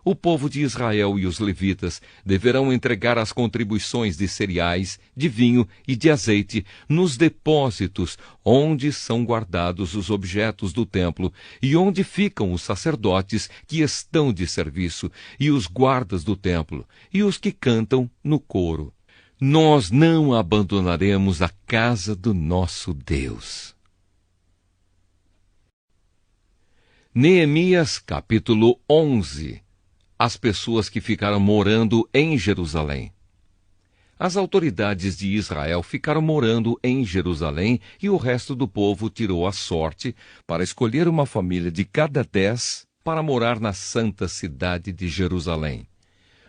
O povo de Israel e os levitas deverão entregar as contribuições de cereais, de vinho e de azeite nos depósitos onde são guardados os objetos do templo e onde ficam os sacerdotes que estão de serviço e os guardas do templo e os que cantam no coro. Nós não abandonaremos a casa do nosso Deus. Neemias, capítulo 11. As pessoas que ficaram morando em Jerusalém. As autoridades de Israel ficaram morando em Jerusalém e o resto do povo tirou a sorte para escolher uma família de cada 10 para morar na santa cidade de Jerusalém.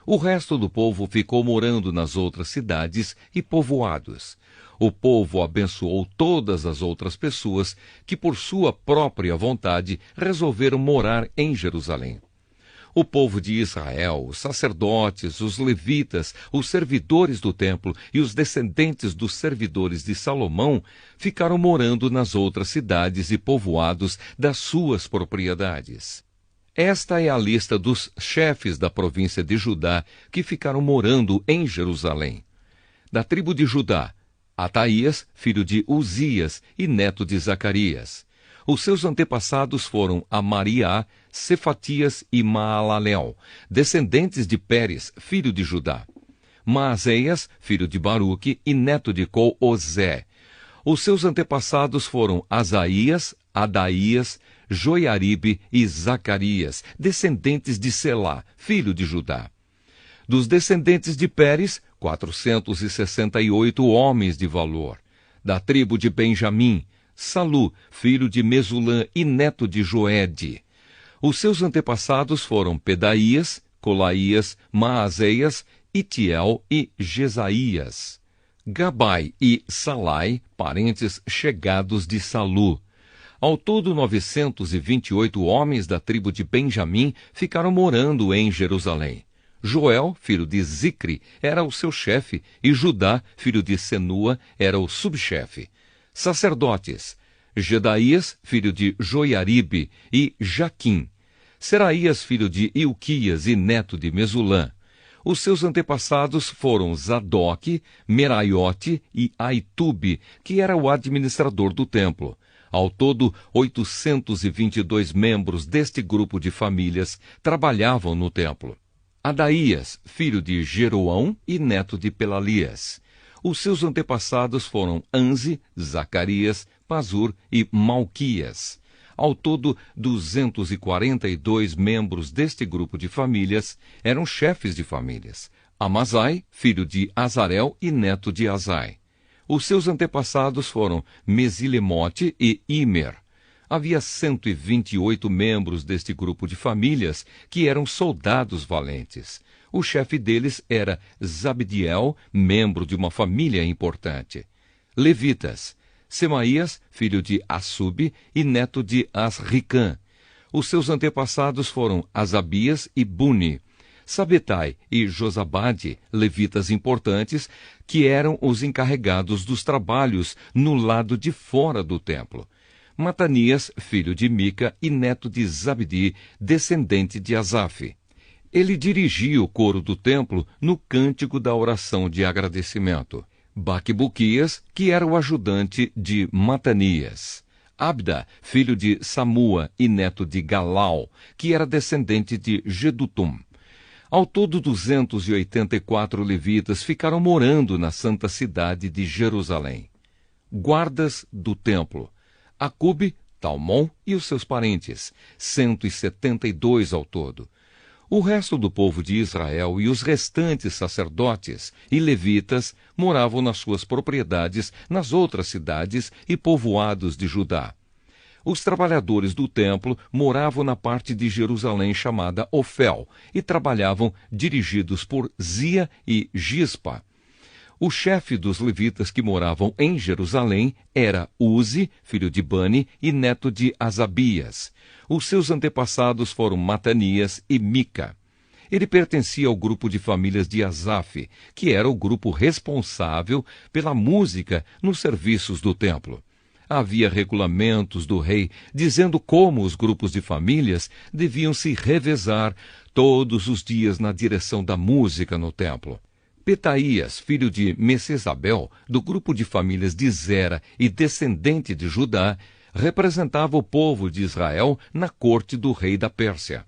O resto do povo ficou morando nas outras cidades e povoados. O povo abençoou todas as outras pessoas que, por sua própria vontade, resolveram morar em Jerusalém. O povo de Israel, os sacerdotes, os levitas, os servidores do templo e os descendentes dos servidores de Salomão ficaram morando nas outras cidades e povoados das suas propriedades. Esta é a lista dos chefes da província de Judá que ficaram morando em Jerusalém. Da tribo de Judá, Ataías, filho de Uzias e neto de Zacarias. Os seus antepassados foram Amariá, Cefatias e Maalalel, descendentes de Pérez, filho de Judá. Maazéias, filho de Baruque e neto de Col-Ozé. Os seus antepassados foram Asaías, Adaías, Joiaribe e Zacarias, descendentes de Selá, filho de Judá. Dos descendentes de Pérez, 468 homens de valor. Da tribo de Benjamim, Salu, filho de Mesulã e neto de Joede. Os seus antepassados foram Pedaías, Colaías, Maazéias, Itiel e Jesaías. Gabai e Salai, parentes chegados de Salu. Ao todo, 928 homens da tribo de Benjamim ficaram morando em Jerusalém. Joel, filho de Zicri, era o seu chefe, e Judá, filho de Senua, era o subchefe. Sacerdotes: Jedaías, filho de Joiaribe, e Jaquim. Seraías, filho de Ilquias e neto de Mesulã. Os seus antepassados foram Zadoque, Meraiote e Aitube, que era o administrador do templo. Ao todo, 822 membros deste grupo de famílias trabalhavam no templo. Adaías, filho de Jeroão e neto de Pelalias. Os seus antepassados foram Anze, Zacarias, Pazur e Malquias. Ao todo, 242 membros deste grupo de famílias eram chefes de famílias. Amazai, filho de Azarel e neto de Azai. Os seus antepassados foram Mesilemote e Imer. Havia 128 membros deste grupo de famílias que eram soldados valentes. O chefe deles era Zabdiel, membro de uma família importante. Levitas: Semaías, filho de Assub e neto de Asricã. Os seus antepassados foram Asabias e Buni. Sabetai e Josabade, levitas importantes, que eram os encarregados dos trabalhos no lado de fora do templo. Matanias, filho de Mica e neto de Zabdi, descendente de Asaf. Ele dirigia o coro do templo no cântico da oração de agradecimento. Baquebuquias, que era o ajudante de Matanias. Abda, filho de Samua e neto de Galau, que era descendente de Gedutum. Ao todo, 284 levitas ficaram morando na santa cidade de Jerusalém. Guardas do templo: Acube, Talmon e os seus parentes, 172 ao todo. O resto do povo de Israel e os restantes sacerdotes e levitas moravam nas suas propriedades nas outras cidades e povoados de Judá. Os trabalhadores do templo moravam na parte de Jerusalém chamada Ofel e trabalhavam dirigidos por Zia e Gispa. O chefe dos levitas que moravam em Jerusalém era Uzi, filho de Bani e neto de Asabias. Os seus antepassados foram Matanias e Mica. Ele pertencia ao grupo de famílias de Asaf, que era o grupo responsável pela música nos serviços do templo. Havia regulamentos do rei dizendo como os grupos de famílias deviam se revezar todos os dias na direção da música no templo. Petaías, filho de Messesabel, do grupo de famílias de Zera e descendente de Judá, representava o povo de Israel na corte do rei da Pérsia.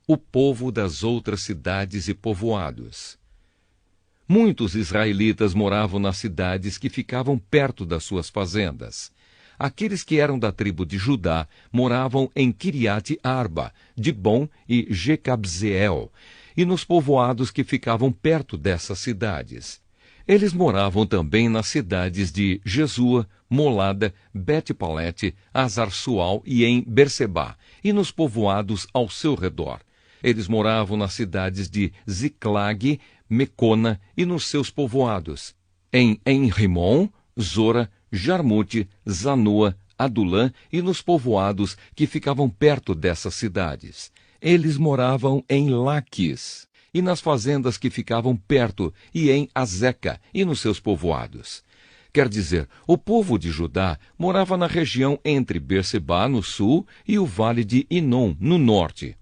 O povo das outras cidades e povoados. Muitos israelitas moravam nas cidades que ficavam perto das suas fazendas. Aqueles que eram da tribo de Judá moravam em Kiriat Arba, Dibom e Jecabzeel, e nos povoados que ficavam perto dessas cidades. Eles moravam também nas cidades de Jesua, Molada, Bet-Palete, Azar-Sual e em Berseba, e nos povoados ao seu redor. Eles moravam nas cidades de Ziclag, Mecona e nos seus povoados, em Enrimon, Zora, Jarmute, Zanua, Adulã e nos povoados que ficavam perto dessas cidades. Eles moravam em Laquis, e nas fazendas que ficavam perto, e em Azeca, e nos seus povoados. Quer dizer, o povo de Judá morava na região entre Berseba, no sul, e o vale de Inom, no norte.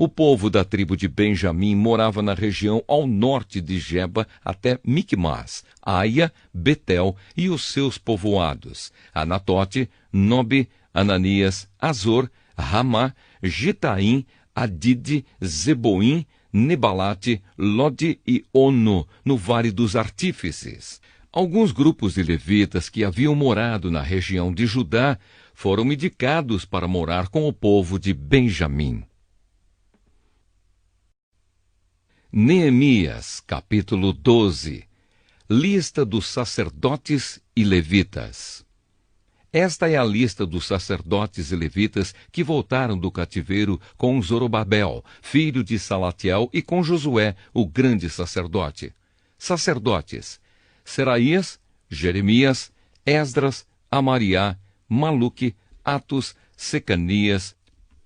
O povo da tribo de Benjamim morava na região ao norte de Geba até Micmas, Aia, Betel e os seus povoados, Anatote, Nobe, Ananias, Azor, Ramá, Gitaim, Adide, Zeboim, Nebalate, Lode e Ono, no Vale dos Artífices. Alguns grupos de levitas que haviam morado na região de Judá foram indicados para morar com o povo de Benjamim. Neemias, capítulo 12. Lista dos sacerdotes e levitas. Esta é a lista dos sacerdotes e levitas que voltaram do cativeiro com Zorobabel, filho de Salatiel, e com Josué, o grande sacerdote. Sacerdotes: Seraías, Jeremias, Esdras, Amariá, Maluque, Atos, Secanias,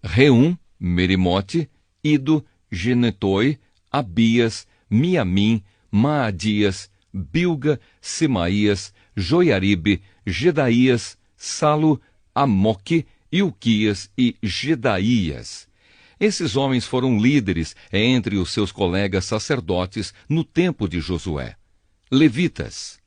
Reum, Merimote, Ido, Genetoi, Abias, Miamim, Maadias, Bilga, Semaías, Joiaribe, Gedaías, Salo, Amoque, Ilquias e Gedaías. Esses homens foram líderes entre os seus colegas sacerdotes no tempo de Josué. Levitas.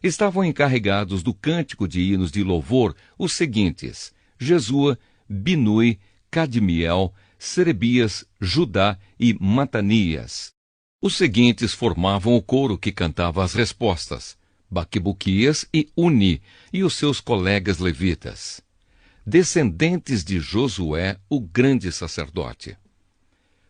Estavam encarregados do cântico de hinos de louvor os seguintes: Jesua, Binui, Cadmiel, Serebias, Judá e Matanias. Os seguintes formavam o coro que cantava as respostas: Baquebuquias e Uni, e os seus colegas levitas. Descendentes de Josué, o grande sacerdote.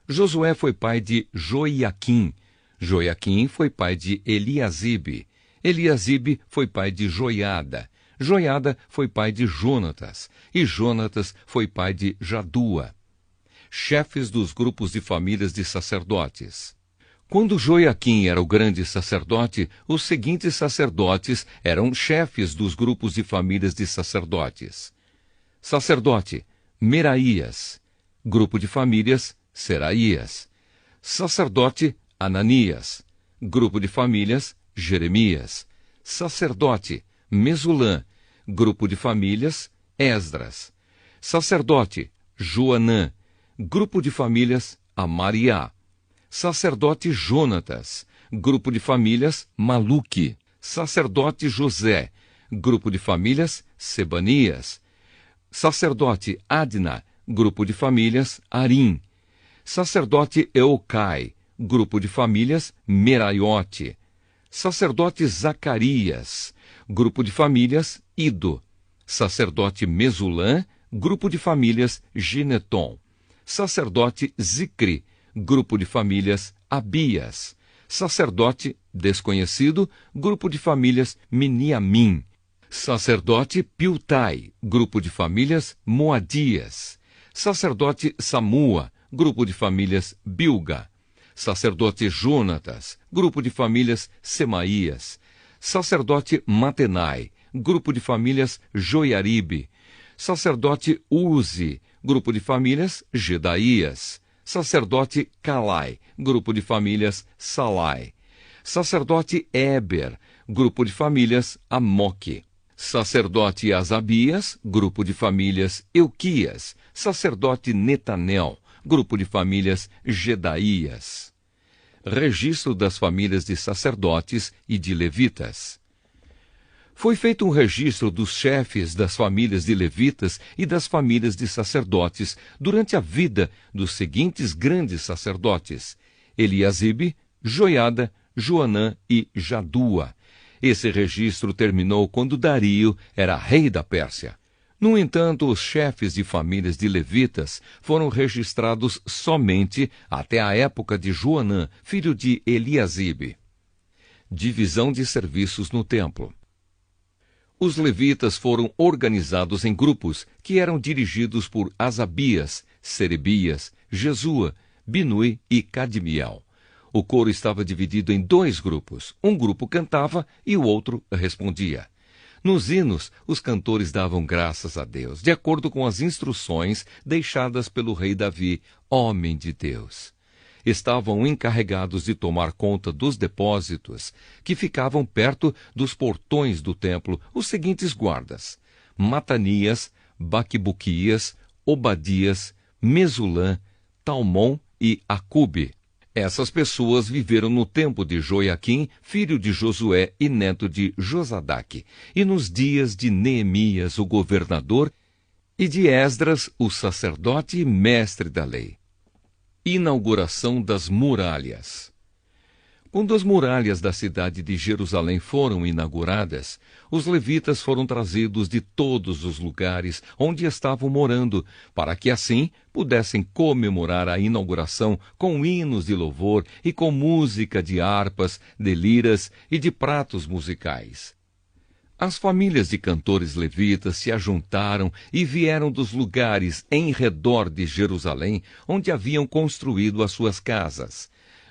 Josué foi pai de Joiaquim. Joiaquim foi pai de Eliasibe. Eliasibe foi pai de Joiada. Joiada foi pai de Jonatas. E Jonatas foi pai de Jadua. Chefes dos grupos de famílias de sacerdotes. Quando Joiaquim era o grande sacerdote, os seguintes sacerdotes eram chefes dos grupos de famílias de sacerdotes. Sacerdote: Meraías. Grupo de famílias: Seraías. Sacerdote: Ananias. Grupo de famílias: Jeremias. Sacerdote: Mesulã. Grupo de famílias: Esdras. Sacerdote: Joanã. Grupo de famílias: Amariá. Sacerdote Jonatas. Grupo de famílias: Maluque. Sacerdote José. Grupo de famílias: Sebanias. Sacerdote Adna. Grupo de famílias: Arim. Sacerdote Eucai. Grupo de famílias: Meraiote. Sacerdote Zacarias. Grupo de famílias: Ido. Sacerdote Mesulã. Grupo de famílias: Gineton. Sacerdote Zicri. Grupo de famílias: Abias. Sacerdote desconhecido. Grupo de famílias: Miniamim. Sacerdote Piltai. Grupo de famílias: Moadias. Sacerdote Samua. Grupo de famílias: Bilga. Sacerdote Jonatas. Grupo de famílias: Semaías. Sacerdote Matenai. Grupo de famílias: Joiaribe. Sacerdote Uzi. Grupo de famílias: Gedaías. Sacerdote Calai. Grupo de famílias: Salai. Sacerdote Eber. Grupo de famílias: Amoque. Sacerdote Asabias. Grupo de famílias: Euquias. Sacerdote Netanel. Grupo de famílias: Gedaías. Registro das famílias de sacerdotes e de levitas. Foi feito um registro dos chefes das famílias de levitas e das famílias de sacerdotes durante a vida dos seguintes grandes sacerdotes: Eliasibe, Joiada, Joanã e Jadua. Esse registro terminou quando Dario era rei da Pérsia. No entanto, os chefes de famílias de levitas foram registrados somente até a época de Joanã, filho de Eliasibe. Divisão de serviços no templo. Os levitas foram organizados em grupos que eram dirigidos por Asabias, Serebias, Jesua, Binui e Cadmiel. O coro estava dividido em 2 grupos. Um grupo cantava e o outro respondia. Nos hinos, os cantores davam graças a Deus, de acordo com as instruções deixadas pelo rei Davi, homem de Deus. Estavam encarregados de tomar conta dos depósitos que ficavam perto dos portões do templo os seguintes guardas: Matanias, Baquebuquias, Obadias, Mesulã, Talmon e Acube. Essas pessoas viveram no tempo de Joiaquim, filho de Josué e neto de Josadaque, e nos dias de Neemias, o governador, e de Esdras, o sacerdote e mestre da lei. Inauguração das muralhas. Quando as muralhas da cidade de Jerusalém foram inauguradas, os levitas foram trazidos de todos os lugares onde estavam morando, para que assim pudessem comemorar a inauguração com hinos de louvor e com música de harpas, de liras e de pratos musicais. As famílias de cantores levitas se ajuntaram e vieram dos lugares em redor de Jerusalém, onde haviam construído as suas casas.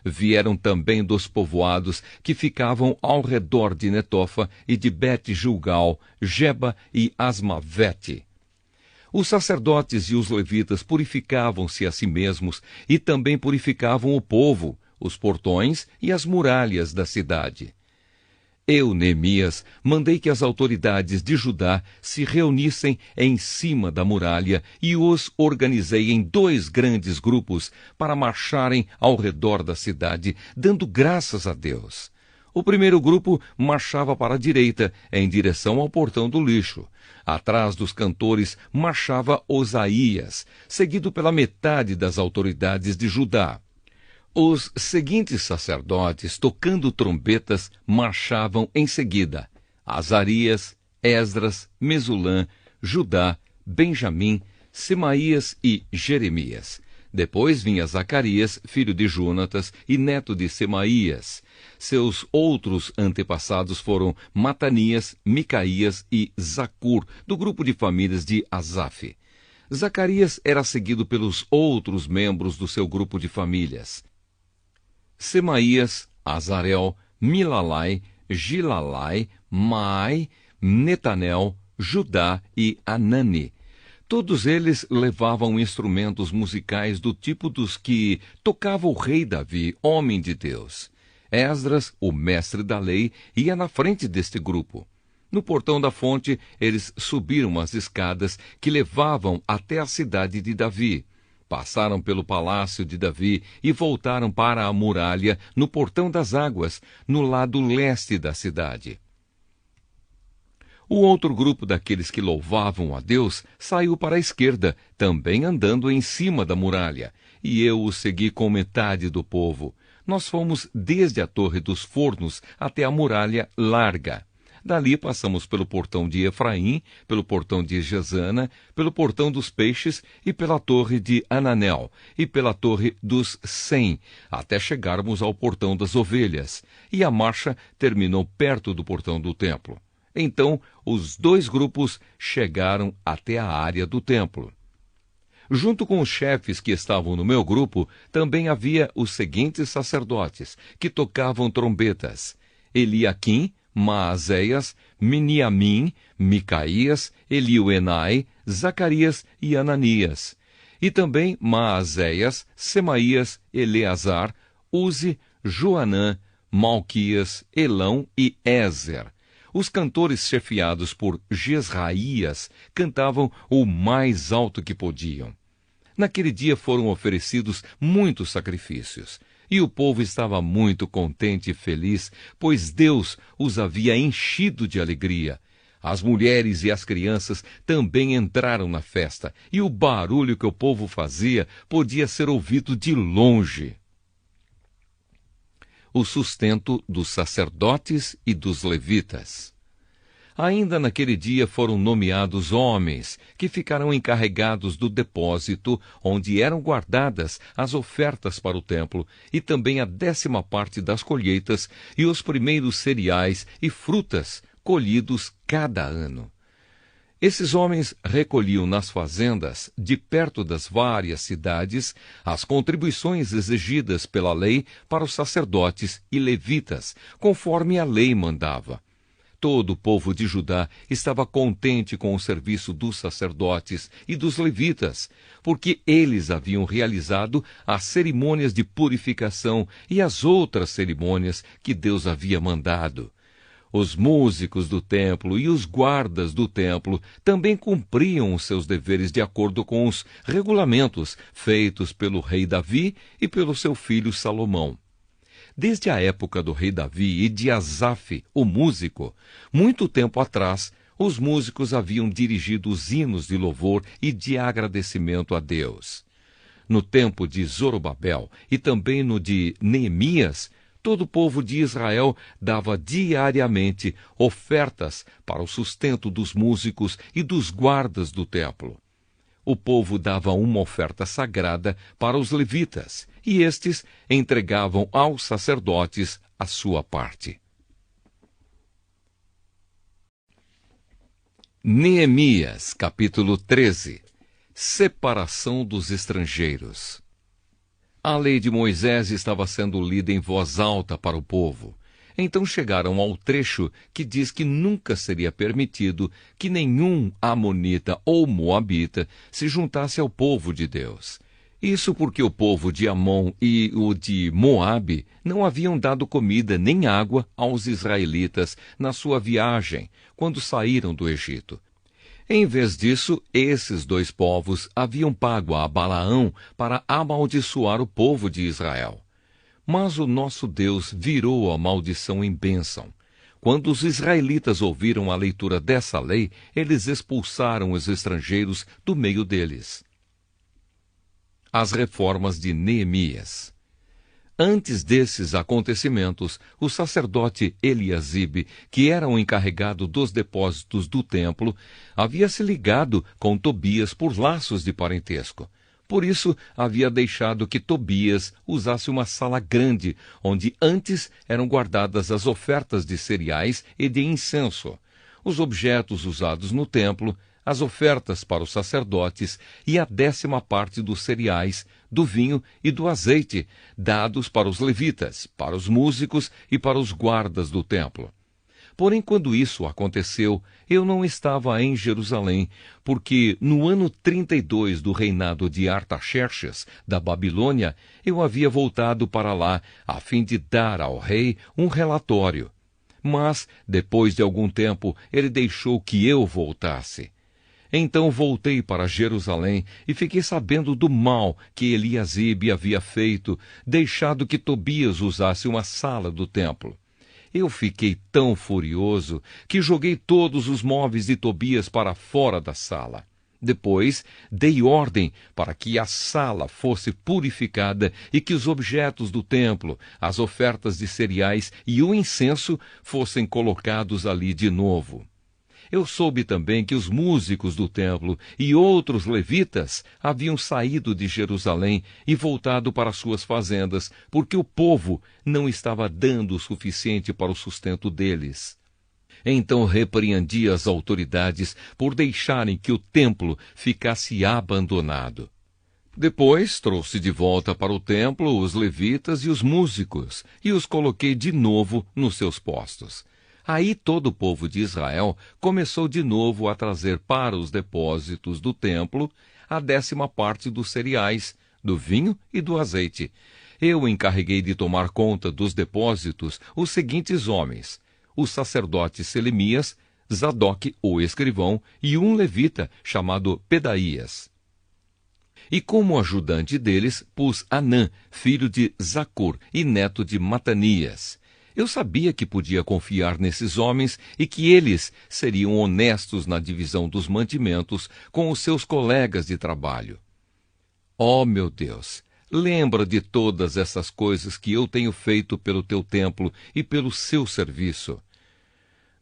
Vieram também dos povoados que ficavam ao redor de Netofa e de Bet-Gilgal, Geba e Asmavete. Os sacerdotes e os levitas purificavam-se a si mesmos e também purificavam o povo, os portões e as muralhas da cidade. Eu, Neemias, mandei que as autoridades de Judá se reunissem em cima da muralha e os organizei em 2 grandes grupos para marcharem ao redor da cidade, dando graças a Deus. O primeiro grupo marchava para a direita, em direção ao portão do lixo. Atrás dos cantores marchava Osaías, seguido pela metade das autoridades de Judá. Os seguintes sacerdotes, tocando trombetas, marchavam em seguida: Azarias, Esdras, Mesulã, Judá, Benjamim, Semaías e Jeremias. Depois vinha Zacarias, filho de Jonatas e neto de Semaías. Seus outros antepassados foram Matanias, Micaías e Zacur, do grupo de famílias de Asaf. Zacarias era seguido pelos outros membros do seu grupo de famílias: Semaías, Azarel, Milalai, Gilalai, Maai, Netanel, Judá e Anani. Todos eles levavam instrumentos musicais do tipo dos que tocava o rei Davi, homem de Deus. Esdras, o mestre da lei, ia na frente deste grupo. No portão da fonte, eles subiram as escadas que levavam até a cidade de Davi. Passaram pelo palácio de Davi e voltaram para a muralha no portão das águas, no lado leste da cidade. O outro grupo daqueles que louvavam a Deus saiu para a esquerda, também andando em cima da muralha, e eu o segui com metade do povo. Nós fomos desde a Torre dos Fornos até a muralha larga. Dali passamos pelo portão de Efraim, pelo portão de Gesana, pelo portão dos Peixes e pela torre de Ananel, e pela torre dos Sem, até chegarmos ao portão das Ovelhas, e a marcha terminou perto do portão do templo. Então, os 2 grupos chegaram até a área do templo. Junto com os chefes que estavam no meu grupo, também havia os seguintes sacerdotes, que tocavam trombetas: Eliaquim, Maazéias, Miniamim, Micaías, Elioenai, Zacarias e Ananias. E também Maazéias, Semaías, Eleazar, Uzi, Joanã, Malquias, Elão e Ézer. Os cantores chefiados por Jesraías cantavam o mais alto que podiam. Naquele dia foram oferecidos muitos sacrifícios. E o povo estava muito contente e feliz, pois Deus os havia enchido de alegria. As mulheres e as crianças também entraram na festa, e o barulho que o povo fazia podia ser ouvido de longe. O sustento dos sacerdotes e dos levitas. Ainda naquele dia foram nomeados homens que ficaram encarregados do depósito onde eram guardadas as ofertas para o templo e também a 10ª parte das colheitas e os primeiros cereais e frutas colhidos cada ano. Esses homens recolhiam nas fazendas, de perto das várias cidades, as contribuições exigidas pela lei para os sacerdotes e levitas, conforme a lei mandava. Todo o povo de Judá estava contente com o serviço dos sacerdotes e dos levitas, porque eles haviam realizado as cerimônias de purificação e as outras cerimônias que Deus havia mandado. Os músicos do templo e os guardas do templo também cumpriam os seus deveres de acordo com os regulamentos feitos pelo rei Davi e pelo seu filho Salomão. Desde a época do rei Davi e de Asaf, o músico, muito tempo atrás, os músicos haviam dirigido os hinos de louvor e de agradecimento a Deus. No tempo de Zorobabel e também no de Neemias, todo o povo de Israel dava diariamente ofertas para o sustento dos músicos e dos guardas do templo. O povo dava uma oferta sagrada para os levitas, e estes entregavam aos sacerdotes a sua parte. Neemias, capítulo 13. Separação dos estrangeiros. A lei de Moisés estava sendo lida em voz alta para o povo. Então chegaram ao trecho que diz que nunca seria permitido que nenhum amonita ou moabita se juntasse ao povo de Deus. Isso porque o povo de Amon e o de Moabe não haviam dado comida nem água aos israelitas na sua viagem, quando saíram do Egito. Em vez disso, esses dois povos haviam pago a Balaão para amaldiçoar o povo de Israel. Mas o nosso Deus virou a maldição em bênção. Quando os israelitas ouviram a leitura dessa lei, eles expulsaram os estrangeiros do meio deles. As reformas de Neemias. Antes desses acontecimentos, o sacerdote Eliasibe, que era o encarregado dos depósitos do templo, havia se ligado com Tobias por laços de parentesco. Por isso, havia deixado que Tobias usasse uma sala grande, onde antes eram guardadas as ofertas de cereais e de incenso, os objetos usados no templo, as ofertas para os sacerdotes e a 10ª parte dos cereais, do vinho e do azeite, dados para os levitas, para os músicos e para os guardas do templo. Porém, quando isso aconteceu, eu não estava em Jerusalém, porque no ano 32 do reinado de Artaxerxes, da Babilônia, eu havia voltado para lá, a fim de dar ao rei um relatório. Mas, depois de algum tempo, ele deixou que eu voltasse. Então voltei para Jerusalém e fiquei sabendo do mal que Eliasibe havia feito, deixado que Tobias usasse uma sala do templo. Eu fiquei tão furioso que joguei todos os móveis de Tobias para fora da sala. Depois, dei ordem para que a sala fosse purificada e que os objetos do templo, as ofertas de cereais e o incenso fossem colocados ali de novo. Eu soube também que os músicos do templo e outros levitas haviam saído de Jerusalém e voltado para suas fazendas, porque o povo não estava dando o suficiente para o sustento deles. Então repreendi as autoridades por deixarem que o templo ficasse abandonado. Depois trouxe de volta para o templo os levitas e os músicos, e os coloquei de novo nos seus postos. Aí todo o povo de Israel começou de novo a trazer para os depósitos do templo a 10ª parte dos cereais, do vinho e do azeite. Eu encarreguei de tomar conta dos depósitos os seguintes homens: o sacerdote Selemias, Zadok, o escrivão, e um levita chamado Pedaías. E como ajudante deles pus Anã, filho de Zacur e neto de Matanias. Eu sabia que podia confiar nesses homens e que eles seriam honestos na divisão dos mantimentos com os seus colegas de trabalho. Ó meu Deus, lembra de todas essas coisas que eu tenho feito pelo teu templo e pelo seu serviço.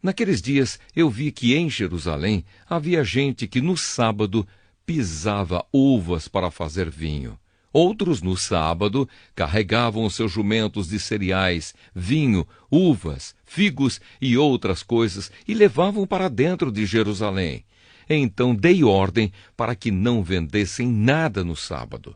Naqueles dias eu vi que em Jerusalém havia gente que no sábado pisava uvas para fazer vinho. Outros, no sábado, carregavam os seus jumentos de cereais, vinho, uvas, figos e outras coisas e levavam para dentro de Jerusalém. Então dei ordem para que não vendessem nada no sábado.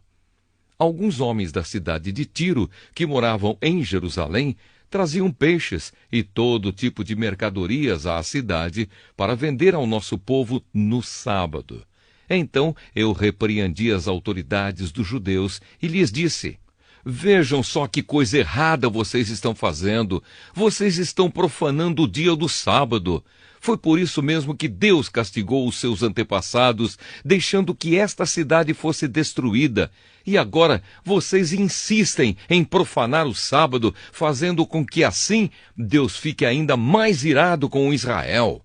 Alguns homens da cidade de Tiro, que moravam em Jerusalém, traziam peixes e todo tipo de mercadorias à cidade para vender ao nosso povo no sábado. Então eu repreendi as autoridades dos judeus e lhes disse: Vejam só que coisa errada vocês estão fazendo. Vocês estão profanando o dia do sábado. Foi por isso mesmo que Deus castigou os seus antepassados, deixando que esta cidade fosse destruída. E agora vocês insistem em profanar o sábado, fazendo com que assim Deus fique ainda mais irado com Israel.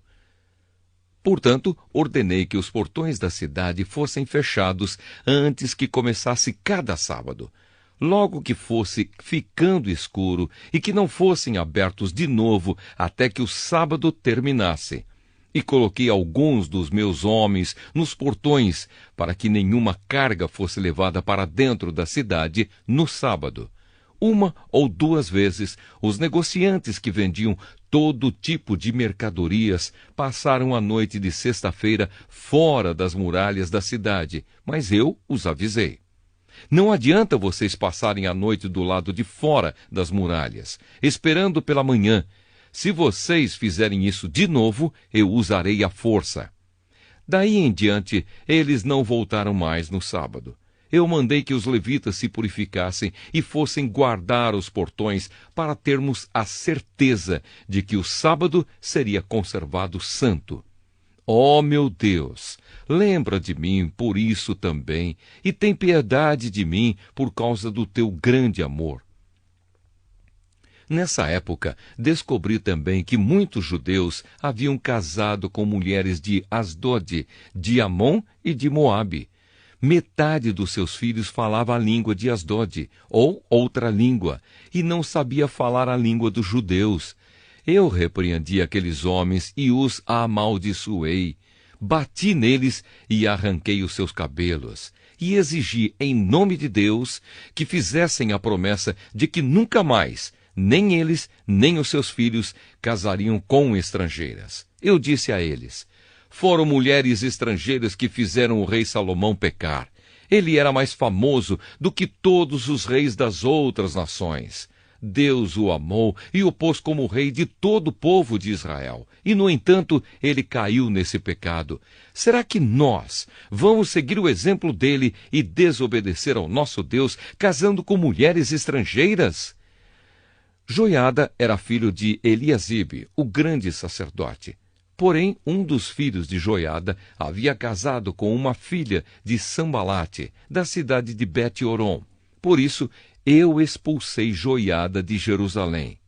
Portanto, ordenei que os portões da cidade fossem fechados antes que começasse cada sábado. Logo que fosse ficando escuro e que não fossem abertos de novo até que o sábado terminasse. E coloquei alguns dos meus homens nos portões para que nenhuma carga fosse levada para dentro da cidade no sábado. Uma ou duas vezes, os negociantes que vendiam todo tipo de mercadorias passaram a noite de sexta-feira fora das muralhas da cidade, mas eu os avisei. Não adianta vocês passarem a noite do lado de fora das muralhas, esperando pela manhã. Se vocês fizerem isso de novo, eu usarei a força. Daí em diante, eles não voltaram mais no sábado. Eu mandei que os levitas se purificassem e fossem guardar os portões para termos a certeza de que o sábado seria conservado santo. Ó meu Deus, lembra de mim por isso também, e tem piedade de mim por causa do teu grande amor. Nessa época, descobri também que muitos judeus haviam casado com mulheres de Asdod, de Amon e de Moabe. Metade dos seus filhos falava a língua de Asdod, ou outra língua, e não sabia falar a língua dos judeus. Eu repreendi aqueles homens e os amaldiçoei. Bati neles e arranquei os seus cabelos. E exigi, em nome de Deus, que fizessem a promessa de que nunca mais, nem eles, nem os seus filhos, casariam com estrangeiras. Eu disse a eles: foram mulheres estrangeiras que fizeram o rei Salomão pecar. Ele era mais famoso do que todos os reis das outras nações. Deus o amou e o pôs como rei de todo o povo de Israel. E, no entanto, ele caiu nesse pecado. Será que nós vamos seguir o exemplo dele e desobedecer ao nosso Deus, casando com mulheres estrangeiras? Joiada era filho de Eliasibe, o grande sacerdote. Porém, um dos filhos de Joiada havia casado com uma filha de Sambalate, da cidade de Bet-Horon. Por isso, eu expulsei Joiada de Jerusalém.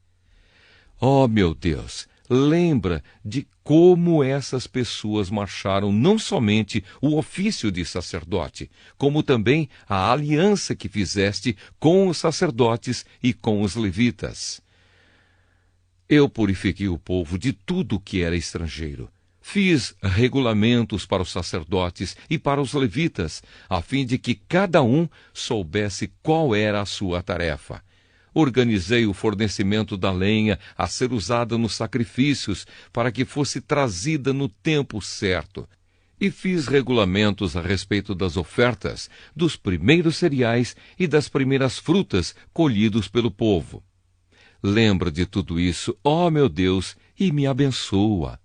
Oh, meu Deus, lembra de como essas pessoas marcharam não somente o ofício de sacerdote, como também a aliança que fizeste com os sacerdotes e com os levitas. Eu purifiquei o povo de tudo que era estrangeiro. Fiz regulamentos para os sacerdotes e para os levitas, a fim de que cada um soubesse qual era a sua tarefa. Organizei o fornecimento da lenha a ser usada nos sacrifícios, para que fosse trazida no tempo certo. E fiz regulamentos a respeito das ofertas, dos primeiros cereais e das primeiras frutas colhidos pelo povo. Lembra de tudo isso, ó meu Deus, e me abençoa.